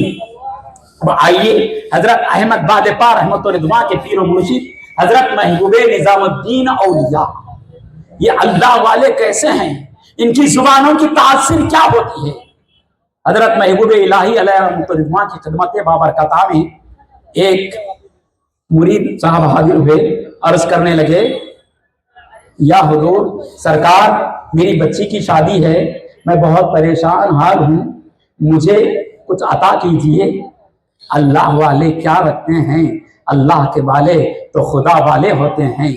اب آئیے حضرت احمد بادپا رحمت اور رضوا کے پیر و مرشد حضرت محبوب نظام الدین اولیاء یہ اللہ والے کیسے ہیں ان کی زبانوں کی تاثیر کیا ہوتی ہے. حضرت محبوب الہی علیہ رحمت اور رضوا کی خدمت بابرکتہ میں ایک مرید صاحب حاضر ہوئے عرض کرنے لگے یا حضور سرکار میری بچی کی شادی ہے میں بہت پریشان حال ہوں مجھے کچھ عطا کیجئے. اللہ والے کیا رکھتے ہیں اللہ کے والے تو خدا والے ہوتے ہیں.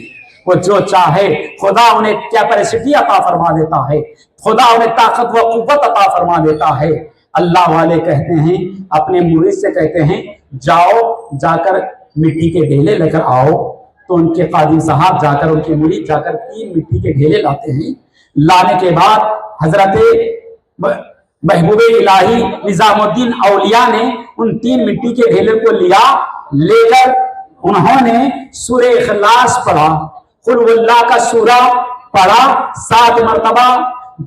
وہ جو چاہے خدا انہیں کیپیسٹی عطا فرما دیتا ہے خدا انہیں طاقت و قوت عطا فرما دیتا ہے. اللہ والے کہتے ہیں اپنے مرید سے کہتے ہیں جاؤ جا کر مٹی کے ڈھیلے لے کر آؤ. تو ان کے قاضی صاحب جا کر ان کے مرید جا کر 3 مٹی کے ڈھیلے لاتے ہیں. لانے کے بعد حضرت محبوب الہی نظام الدین اولیاء نے ان 3 مٹی کے ڈھیلے کو لے کر انہوں نے سورہ اخلاص پڑھا قل واللہ کا سورہ پڑھا 7 مرتبہ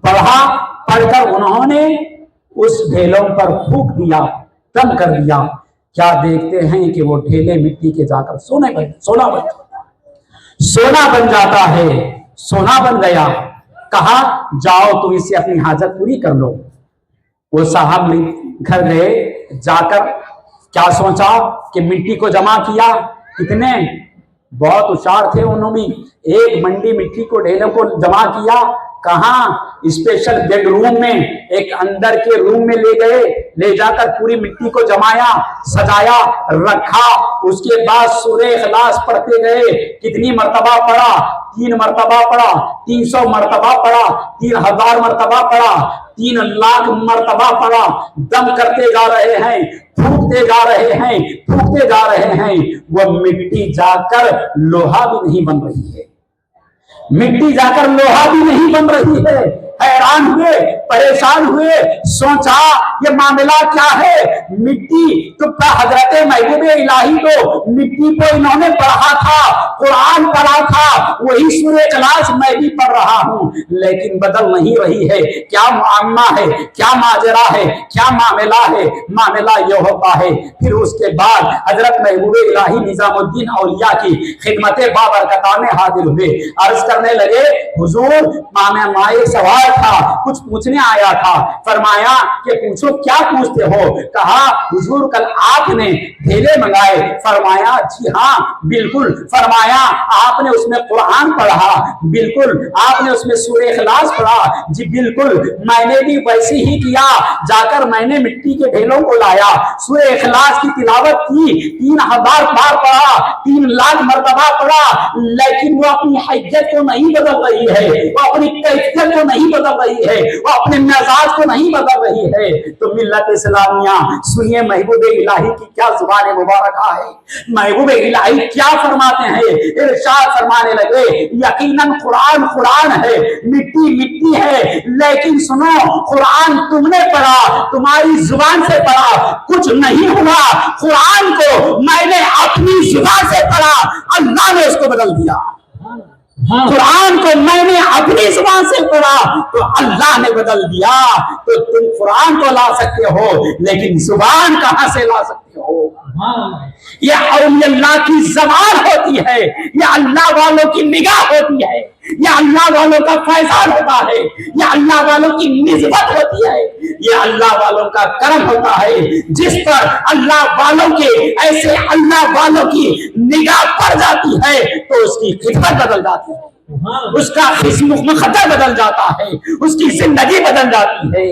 پڑھا. پڑھ کر انہوں نے اس ڈھیلوں پر پھونک دیا دم کر دیا. کیا دیکھتے ہیں کہ وہ ڈھیلے مٹی کے جا کر سونا بن جاتا ہے. سونا بن گیا. کہا جاؤ تم اس سے اپنی حاجت پوری کر لو. وہ صاحب گھر گئے جا کر کیا سوچا کہ مٹی کو جمع کیا. کتنے بہت ہوشیار تھے انہوں بھی. ایک منڈی مٹی کو ڈھیلوں کو جمع کیا. کہاں اسپیشل بیڈ روم میں ایک اندر کے روم میں لے گئے. لے جا کر پوری مٹی کو جمایا سجایا رکھا. اس کے بعد سورہ اخلاص پڑھتے گئے. کتنی مرتبہ پڑھا 3 مرتبہ پڑھا 300 مرتبہ پڑھا 3000 مرتبہ پڑھا 3 लाख मर्तबा पड़ा, दम करते जा रहे हैं, फूकते जा रहे हैं, फूकते जा रहे हैं, वह मिट्टी जाकर लोहा भी नहीं बन रही है, मिट्टी जाकर लोहा भी नहीं बन रही है। हैरान हुए, परेशान हुए, सोचा ये मामला क्या है। मिट्टी तो हजरत महबूब इलाही तो मिट्टी को इन्होंने पढ़ा था, कुरान पढ़ा था, वही सूरह इखलास मैं भी पढ़ रहा हूँ, लेकिन बदल नहीं रही है। क्या मामला है, क्या माजरा है, क्या मामला है? मामला ये होता है। फिर उसके बाद हजरत महबूब इलाही निजामुद्दीन औलिया की खिदमत बाबरकता में हाजिर हुए, अर्ज करने लगे, हुजूर माए सवाल था, कुछ पूछने आया था। फरमाया कि पूछो, क्या पूछते हो? कहा हुजूर कल आपने ढेले मंगाए। फरमाया जी हाँ बिल्कुल। फरमाया आपने उसमें कुरान पढ़ा? बिल्कुल। आपने उसमें सूरह इखलास पढ़ा? जी बिल्कुल। मैंने भी वैसे ही किया, जाकर मैंने मिट्टी के ढेलों को लाया, सूरह इखलास की तिलावत की, 3000 बार पढ़ा, 3 लाख मर्तबा पढ़ा, लेकिन वो अपनी हैसियत को नहीं बदल रही है, वो अपनी कैफियत को नहीं बदल रही है, वो अपने मिजाज को नहीं बदल रही है। तो मिल्लत इस्लामिया सुनिए महबूब इलाही की क्या जुबान मुबारक है। महबूब इलाही क्या फरमाते हैं, इरशाद फरमाने लगे, यकीनन कुरान कुरान है, मिट्टी मिट्टी है, लेकिन सुनो कुरान तुमने पढ़ा, तुम्हारी जुबान से पढ़ा, कुछ नहीं हुआ। कुरान को मैंने अपनी जुबान से पढ़ा, अल्लाह ने उसको बदल दिया। कुरान को मैंने अपनी जुबान से पढ़ा तो अल्लाह ने बदल दिया। तो तुम कुरान को ला सकते हो, लेकिन जुबान कहां से ला सकते हो? ये अल्लाह की ज़बान होती है, ये अल्लाह वालों की निगाह होती है, ये अल्लाह वालों का फैज़ान होता है, ये अल्लाह वालों की निस्बत होती है, ये अल्लाह वालों का करम होता है। जिस पर अल्लाह वालों के ऐसे अल्लाह वालों की निगाह पड़ जाती है तो उसकी खिदमत बदल जाती है, उसका मुखद्दर बदल जाता है, उसकी जिंदगी बदल जाती है।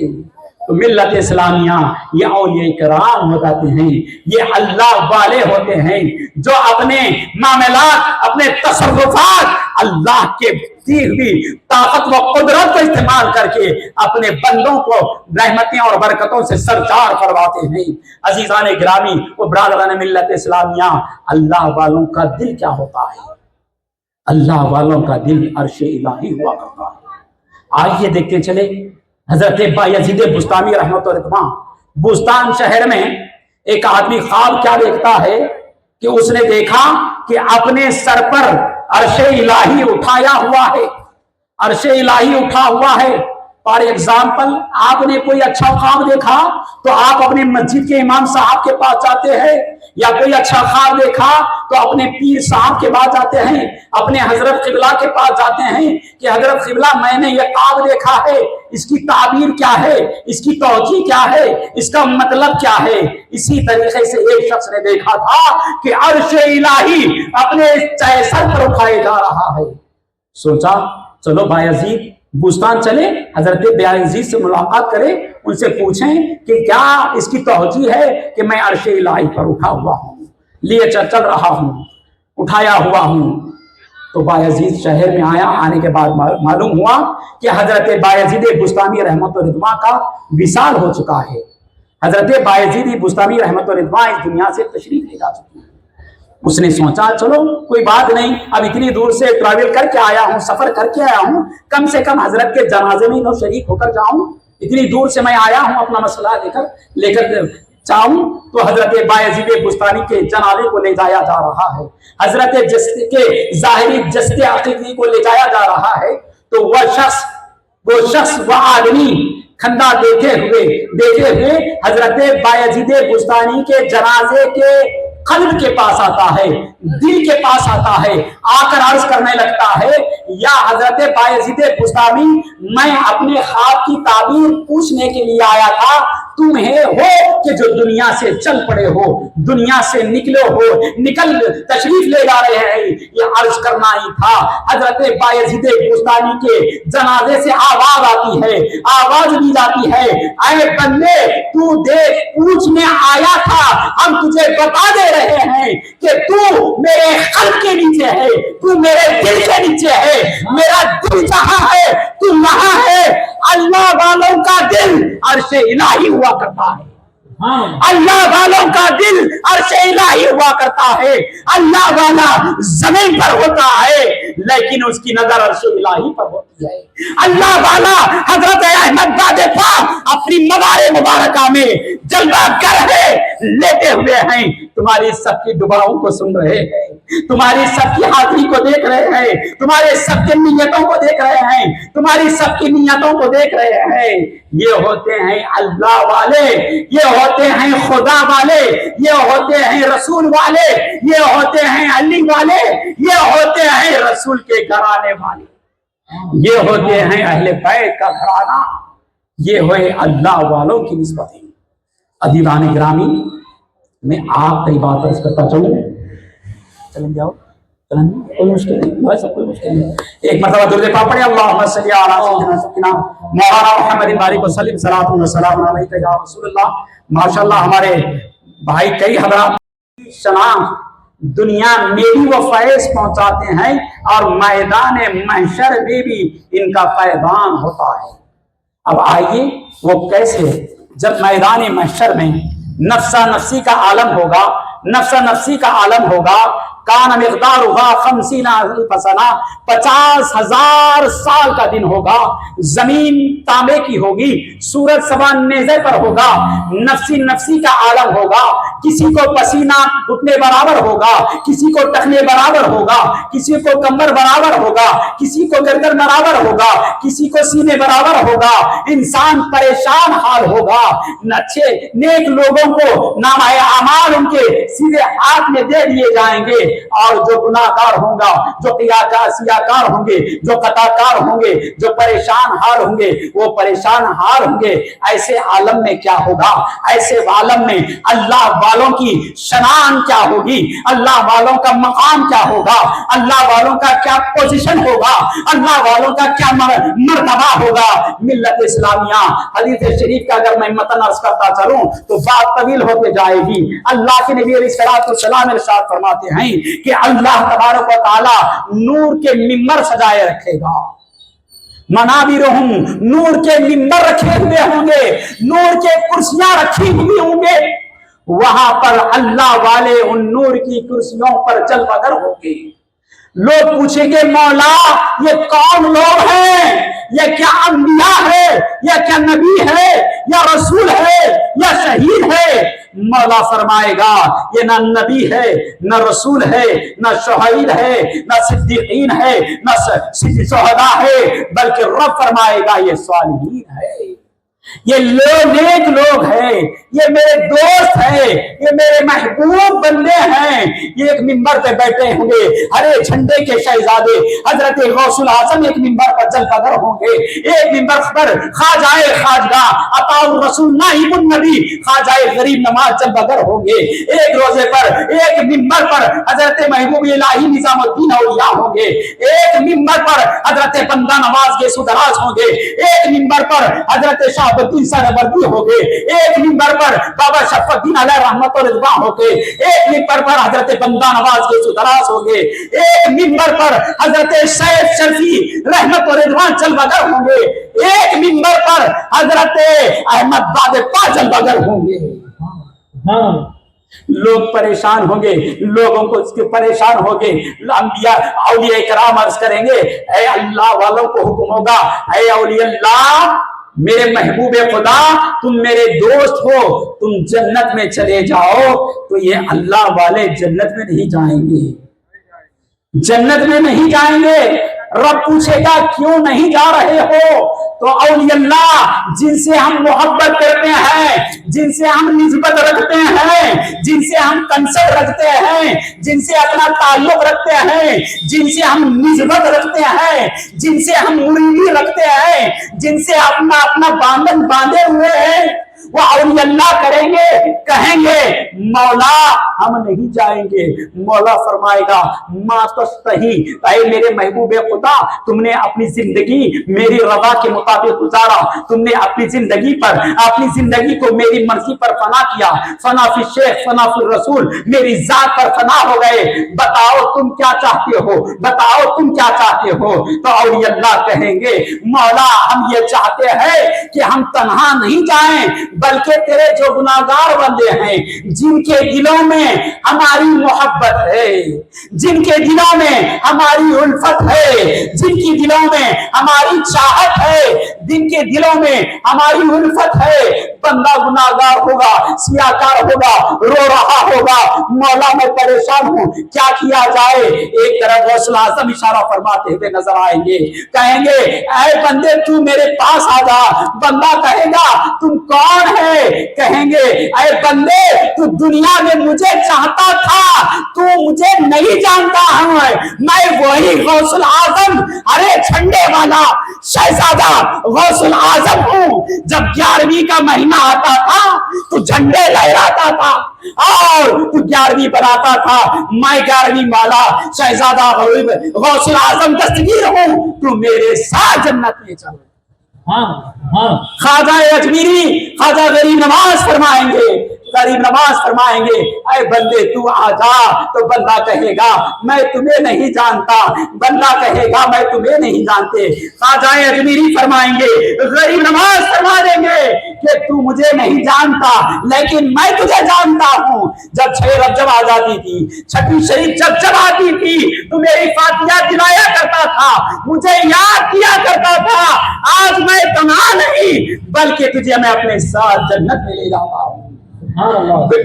तो मिल्लत इस्लामिया ये औलिया किराम बताते हैं, ये अल्लाह वाले होते हैं जो अपने मामलात, अपने तसर्रुफात अल्लाह के दी हुई ताकत व कुदरत को इस्तेमाल करके अपने बंदों को रहमतें और बरकतों से सरचार करवाते हैं। अजीजान गिरामी व ब्रादरान मिल्लत इस्लामिया, अल्लाह वालों का दिल क्या होता है? अल्लाह वालों का दिल अर्श इलाही हुआ करता है। आइए देखते चले, हजरत बायजीद बुस्तामी रहमतुल्लाह रिज़वान, बुस्तान शहर में एक आदमी ख्वाब क्या देखता है कि उसने देखा कि अपने सर पर अर्शे इलाही उठाया हुआ है, अर्शे इलाही उठा हुआ है। फॉर एग्जाम्पल आपने कोई अच्छा ख्वाब देखा तो आप अपने मस्जिद के इमाम साहब के पास जाते हैं, या कोई अच्छा ख्वाब देखा तो अपने पीर साहब के पास जाते हैं, अपने हजरत क़िबला के पास जाते हैं कि हजरत क़िबला मैंने ये ख्वाब देखा है, इसकी ताबीर क्या है, इसकी तौजीह क्या है, इसका मतलब क्या है। इसी तरीके से एक शख्स ने देखा था कि अर्श इलाही अपने सर पर उठाए जा रहा है। सोचा चलो बायजीद बुस्तान चले, हजरत बायजीद से मुलाकात करें, उनसे पूछें कि क्या इसकी तौजीह है कि मैं अर्श इलाही पर उठा हुआ हूँ, लिए चल रहा हूँ, उठाया हुआ हूँ। तो बायजीद शहर में आया, आने के बाद मालूम हुआ कि हजरत बायजीद बुस्तामी रहमतुल्लाह रिज़वान का विसाल हो चुका है। हजरत बायजीद बुस्तामी रहमतुल्लाह रिज़वान इस दुनिया से तशरीफ ले जा चुके हैं। उसने सोचा चलो कोई बात नहीं, अब इतनी दूर से ट्रैवल करके आया हूँ, सफर करके आया हूँ, कम से कम हजरत के जनाजे में तो शरीक होकर जाऊं, इतनी दूर से मैं आया हूँ, अपना मसला लेकर चाहूं। तो हजरत बायजीद बुस्तानी के जनाजे को ले जाया जा रहा है, हजरत के जाहिरी जस्ते अकीदी को ले जाया जा रहा है। तो वो शख्स वह आदमी खंदा देते हुए हजरत बायजीद बुस्तानी के जनाजे के कल्ब के पास आता है, दिल के पास आता है, आकर अर्ज करने लगता है, या हजरत बायजीद बुस्तामी मैं अपने ख्वाब की ताबीर पूछने के लिए आया था, तुम्हें हो कि जो दुनिया से चल पड़े हो, दुनिया से निकल तशरीफ ले जा रहे हैं, ये अर्ज करना ही था। हजरत बायजीद बुस्तानी के जनाजे से आवाज आती है, आवाज दी जाती है, ऐ बंदे तू देख पूछने आया था, हम तुझे बता दे रहे हैं कि तू मेरे कल्ब के नीचे है, तू मेरे दिल के नीचे है, मेरा दिल जहां है तू वहां है, अल्लाह वालों का दिल अर्श इलाही हुआ करता है। अल्लाह वालों का दिल अर्श इलाही हुआ करता है। अल्लाह वाला जमीन पर होता है लेकिन उसकी नजर अर्श इलाही पर होती है। अल्लाह वाला हजरत अहमद दादेपा अपनी मज़ार मुबारका में जलवा कर है लेटे हुए हैं, तुम्हारी सबकी दुआओं को सुन रहे हैं, तुम्हारी सबकी हाजिरी को देख रहे हैं, तुम्हारे सबके नियतों को देख रहे हैं, तुम्हारी सबकी नियतों को देख रहे हैं। ये होते हैं अल्लाह वाले, ये होते हैं खुदा वाले, ये होते हैं रसूल वाले, ये होते हैं अली वाले, ये होते हैं रसूल के घराने वाले, ये होते हैं अहले बैत का घराना, ये हुए अल्लाह वालों की निस्बतें। अदीवान ग्रामी में आप कई बात अर्ज करता चलूं, चलें जाओ चलें, कोई मुश्किल नहीं, बस कोई मुश्किल नहीं। एक मरतबा दुरूद पाक पढ़े, अल्लाहुम्मा सल्ली अला सय्यिदिना मौलाना मुहम्मद बारिक व सल्लिम सलातु व सलाम अलैका या रसूलल्लाह। माशाअल्लाह हमारे भाई कई हज़रात शना दुनिया में भी वो फैज़ पहुंचाते हैं और मैदान महशर में भी इनका पैगाम होता है। अब आइए वो कैसे, जब मैदान महशर में नफ्सा नफ्सी का आलम होगा, नफ्सा नफ्सी का आलम होगा, कान मिक़दारुहा 50,000 सना, 50,000 साल का दिन होगा, जमीन तांबे की होगी, सूरज सवा नेज़े पर होगा, नफ्सी नफ्सी का आलम होगा, किसी को पसीना घुटने बराबर होगा, किसी को टखने बराबर होगा, किसी को कमर बराबर होगा, किसी को गर्दन बराबर होगा, किसी को सीने बराबर होगा, इंसान परेशान हाल होगा। अच्छे नेक लोगों को नामाए अमाल उनके सीधे हाथ में दे दिए जाएंगे और जो गुनाहगार होगा, जो सियाकार होंगे, जो कताकार होंगे, जो परेशान हाल होंगे, वो परेशान हाल होंगे। ऐसे आलम में क्या होगा, ऐसे आलम में अल्लाह वालों की शनान क्या होगी, अल्लाह वालों का मकाम क्या होगा, अल्लाह वालों का क्या पोजीशन होगा, अल्लाह वालों का क्या मर्तबा होगा। मिल्लत इस्लामिया हदीस शरीफ का अगर मैं मतन अर्ज करता चलूं तो बात तवील होते जाएगी। अल्लाह के नबी अलैहिस्सलाम इरशाद फरमाते हैं कि अल्लाह तबारक व तआला नूर के मिंबर सजाए रखेगा, मनाबिरुहुम, नूर के मिंबर रखे हुए होंगे, नूर के कुर्सियां रखी हुई होंगे, वहां पर अल्लाह वाले उन नूर की कुर्सियों पर जलवगर होंगे। लोग पूछेंगे मौला ये कौन लोग हैं, ये क्या अंबिया है, या क्या नबी है, या रसूल है, या शहीद है। मौला फरमाएगा ये ना नबी है, न रसूल है, न शहीद है, न सिद्दीकीन है, न शुहदा है, बल्कि रब फरमाएगा ये सालिहीन है, ये लोग नेक लोग हैं, ये मेरे दोस्त हैं, ये मेरे महबूब बंदे हैं। ये एक मिंबर पे बैठे होंगे, हरे झंडे के शहजादे हजरत गौसुल आजम एक मिंबर पर जलवगर होंगे, एक मिंबर पर खाजाए खाजगा अताउर रसूल नाइबुन नबी खाजाए गरीब नवाज जलवगर होंगे। एक रोजे पर एक मिंबर पर हजरत महबूब इलाही निजामुद्दीन औलिया होंगे, एक मिंबर पर हजरत बंदा नवाज के सुदराज होंगे, एक मिंबर पर हजरत शाह सरवर्दी हो गए, एक मिंबर पर बाबा शरफुद्दीन अलैहि रहमत व रिज़वा हो गए, एक मिंबर पर हजरत बंदा नवाज के सुदराज हो गए, एक मिंबर पर हजरत सैयद शर्फी रहमत व रिज़वा जलवगर होंगे, एक मिंबर पर हजरत अहमद दादेपा जलवगर होंगे। लोग परेशान होंगे, लोगों को उसके परेशान होंगे। अंबिया औलिया कराम अर्ज करेंगे, ऐ अल्लाह वालों को हुक्म होगा, ऐ औलिया अल्लाह मेरे महबूबे खुदा तुम मेरे दोस्त हो, तुम जन्नत में चले जाओ। तो ये अल्लाह वाले जन्नत में नहीं जाएंगे, जन्नत में नहीं जाएंगे। रब पूछेगा क्यों नहीं जा रहे हो? तो औलियल्लाह जिनसे हम मोहब्बत करते हैं, जिनसे हम निस्बत रखते हैं, जिनसे हम कंसर्न रखते हैं, जिनसे अपना ताल्लुक रखते हैं, जिनसे हम निस्बत रखते हैं, जिनसे हम मुरीदी रखते हैं, जिनसे अपना अपना बांधन बांधे हुए हैं, वो औलियल्लाह करेंगे, कहेंगे مولا ہم نہیں جائیں گے۔ مولا فرمائے گا ما تستحی، اے میرے محبوب خدا تم نے اپنی زندگی میری رضا کے مطابق گزارا، تم نے اپنی زندگی کو میری مرضی پر فنا کیا، فنا فی الشیخ فنا فی الرسول، میری ذات پر فنا ہو گئے، بتاؤ تم کیا چاہتے ہو، بتاؤ تم کیا چاہتے ہو؟ تو اولیاء اللہ کہیں گے مولا ہم یہ چاہتے ہیں کہ ہم تنہا نہیں جائیں بلکہ تیرے جو گناہگار بندے ہیں جن کے دلوں میں ہماری محبت ہے، جن کے دلوں میں ہماری الفت ہے، جن کے دلوں میں ہماری چاہت ہے، جن کے دلوں میں ہماری الفت ہے، بندہ گناہگار ہوگا، سیاکار ہوگا، رو رہا ہوگا، مولا میں پریشان ہوں کیا کیا جائے؟ ایک طرف غوث اعظم اشارہ فرماتے ہوئے نظر آئیں گے، کہیں گے اے بندے تو میرے پاس آ جا۔ بندہ کہے گا تم کون ہے؟ کہیں گے اے بندے تو دنیا میں مجھے چاہتا تھا، تو مجھے نہیں جانتا ہوں، میں وہی غوث اعظم ارے جھنڈے والا شہزادہ غوث اعظم ہوں۔ جب 11ویں کا مہینہ آتا تھا تو جھنڈے لہراتا تھا اور تو 11ویں بناتا تھا، میں 11ویں والا شہزادہ غوث اعظم دستگیر ہوں، تو میرے ساتھ جنت میں چل۔ خواجہ اجمیری خواجہ غریب نواز فرمائیں گے، غریب نواز فرمائیں گے اے بندے تو آ جا، تو بندہ کہے گا میں تمہیں نہیں جانتا، بندہ کہے گا میں تمہیں نہیں جانتے۔ خواجہ اجمیری فرمائیں گے، غریب نواز فرما دیں گے کہ تو مجھے نہیں جانتا لیکن میں تجھے جانتا ہوں۔ جب 6 رجب آ جاتی تھی، چھٹی شریف جب آتی تھی تو میری فاتحہ دلایا کرتا تھا، مجھے یاد کیا کرتا تھا، آج میں تنہا نہیں بلکہ تجھے میں اپنے ساتھ جنت میں لے جاتا ہوں۔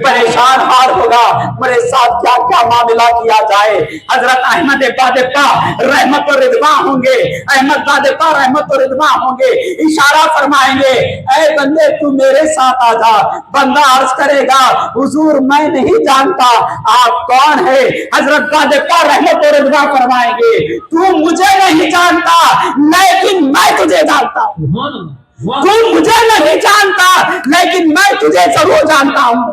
پریشان حال ہوگا میرے ساتھ کیا کیا معاملہ کیا جائے۔ حضرت احمد بادپا رحمت و رضوان ہوں گے، احمد بادپا رحمت و رضوان ہوں گے، اشارہ فرمائیں گے اے بندے تو میرے ساتھ آ جا۔ بندہ عرض کرے گا حضور میں نہیں جانتا آپ کون ہے؟ حضرت بادپا رحمت و رضوان فرمائیں گے تو مجھے نہیں جانتا لیکن میں تجھے جانتا ہوں، تم مجھے نہیں جانتا لیکن میں تجھے ضرور جانتا ہوں۔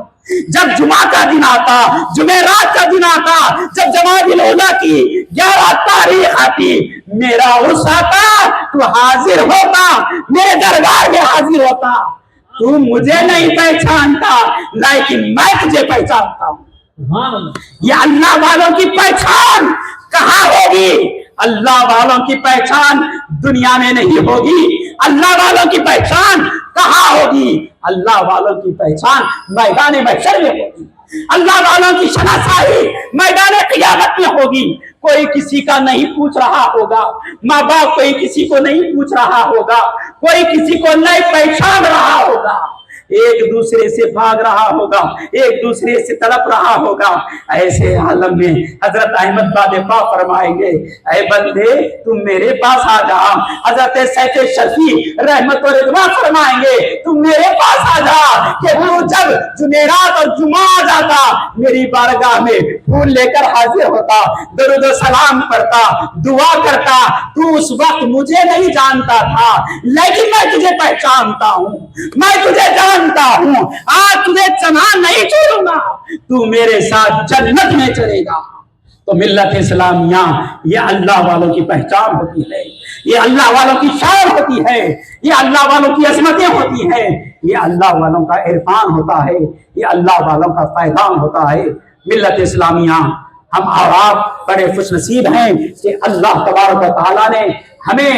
جب جمعہ کا دن آتا، جمعرات کا دن آتا، جب جماعت الاولیاء کی 11 تاریخ آتی، میرا عرس آتا تو حاضر ہوتا، میرے دربار میں حاضر ہوتا۔ تو مجھے نہیں پہچانتا لیکن میں تجھے پہچانتا ہوں۔ یہ اللہ والوں کی پہچان کہاں ہوگی؟ اللہ والوں کی پہچان دنیا میں نہیں ہوگی۔ اللہ والوں کی پہچان کہاں ہوگی؟ اللہ والوں کی پہچان میدان محشر میں ہوگی۔ اللہ والوں کی شناسائی میدان قیامت میں ہوگی۔ کوئی کسی کا نہیں پوچھ رہا ہوگا، ماں باپ کوئی کسی کو نہیں پوچھ رہا ہوگا، کوئی کسی کو نہیں پہچان رہا ہوگا، ایک دوسرے سے بھاگ رہا ہوگا، ایک دوسرے سے تڑپ رہا ہوگا۔ ایسے عالم میں حضرت احمد بادپا فرمائیں گے اے بندے تم میرے پاس آ جا۔ حضرت سیف شفیع رحمت و رضوان فرمائیں گے تم میرے پاس آ جا کہ وہ جب جمعرات اور جمعہ آ جاتا میری بارگاہ میں پھول لے کر حاضر ہوتا، درود و سلام پڑھتا، دعا کرتا۔ تو اس وقت مجھے نہیں جانتا تھا لیکن میں تجھے پہچانتا ہوں، میں تجھے جانتا ہوں، آج تجھے چنا نہیں چھوڑوں گا، تو میرے ساتھ جنت میں چلے گا۔ تو ملت اسلامیہ یہ اللہ والوں کی پہچان ہوتی ہے، یہ اللہ والوں کی شان ہوتی ہے، یہ اللہ والوں کی عظمتیں ہوتی ہیں، یہ اللہ والوں کا عرفان ہوتا ہے، یہ اللہ والوں کا فیضان ہوتا ہے۔ ملت اسلامیہ ہم اور آپ بڑے خوش نصیب ہیں کہ اللہ تبارک و تعالیٰ نے ہمیں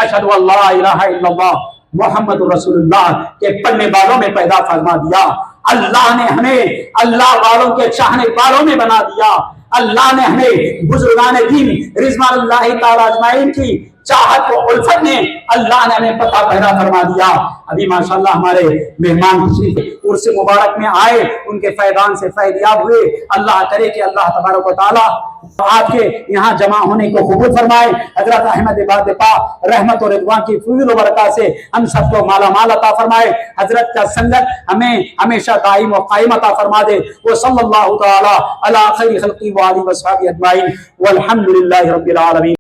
اشہد ان لا الہ الا اللہ محمد رسول اللہ کے پڑھنے والوں میں پیدا فرما دیا۔ اللہ نے ہمیں اللہ والوں کے چاہنے والوں میں بنا دیا۔ اللہ نے ہمیں بزرگان دین رضوان اللہ تعالی اجمعین کی چاہت و الفت میں اللہ نے ہمیں پتہ پیدا فرما دیا۔ ابھی ماشاءاللہ ہمارے مہمان عرس مبارک میں آئے، ان کے فیضان سے فیض یاب ہوئے۔ اللہ کرے کہ اللہ تبارک و تعالی آپ کے یہاں جمع ہونے کو قبول فرمائے۔ حضرت احمد بادپا رحمت و رضوان کی فضل و برکات سے ہم سب کو مالا مال عطا فرمائے۔ حضرت کا سنگت ہمیں ہمیشہ دائم و قائم عطا فرما دے۔ وہ صلی اللہ تعالی علی خیر خلقی و آلہ و صحبہ اجمعین والحمد للہ رب العالمین۔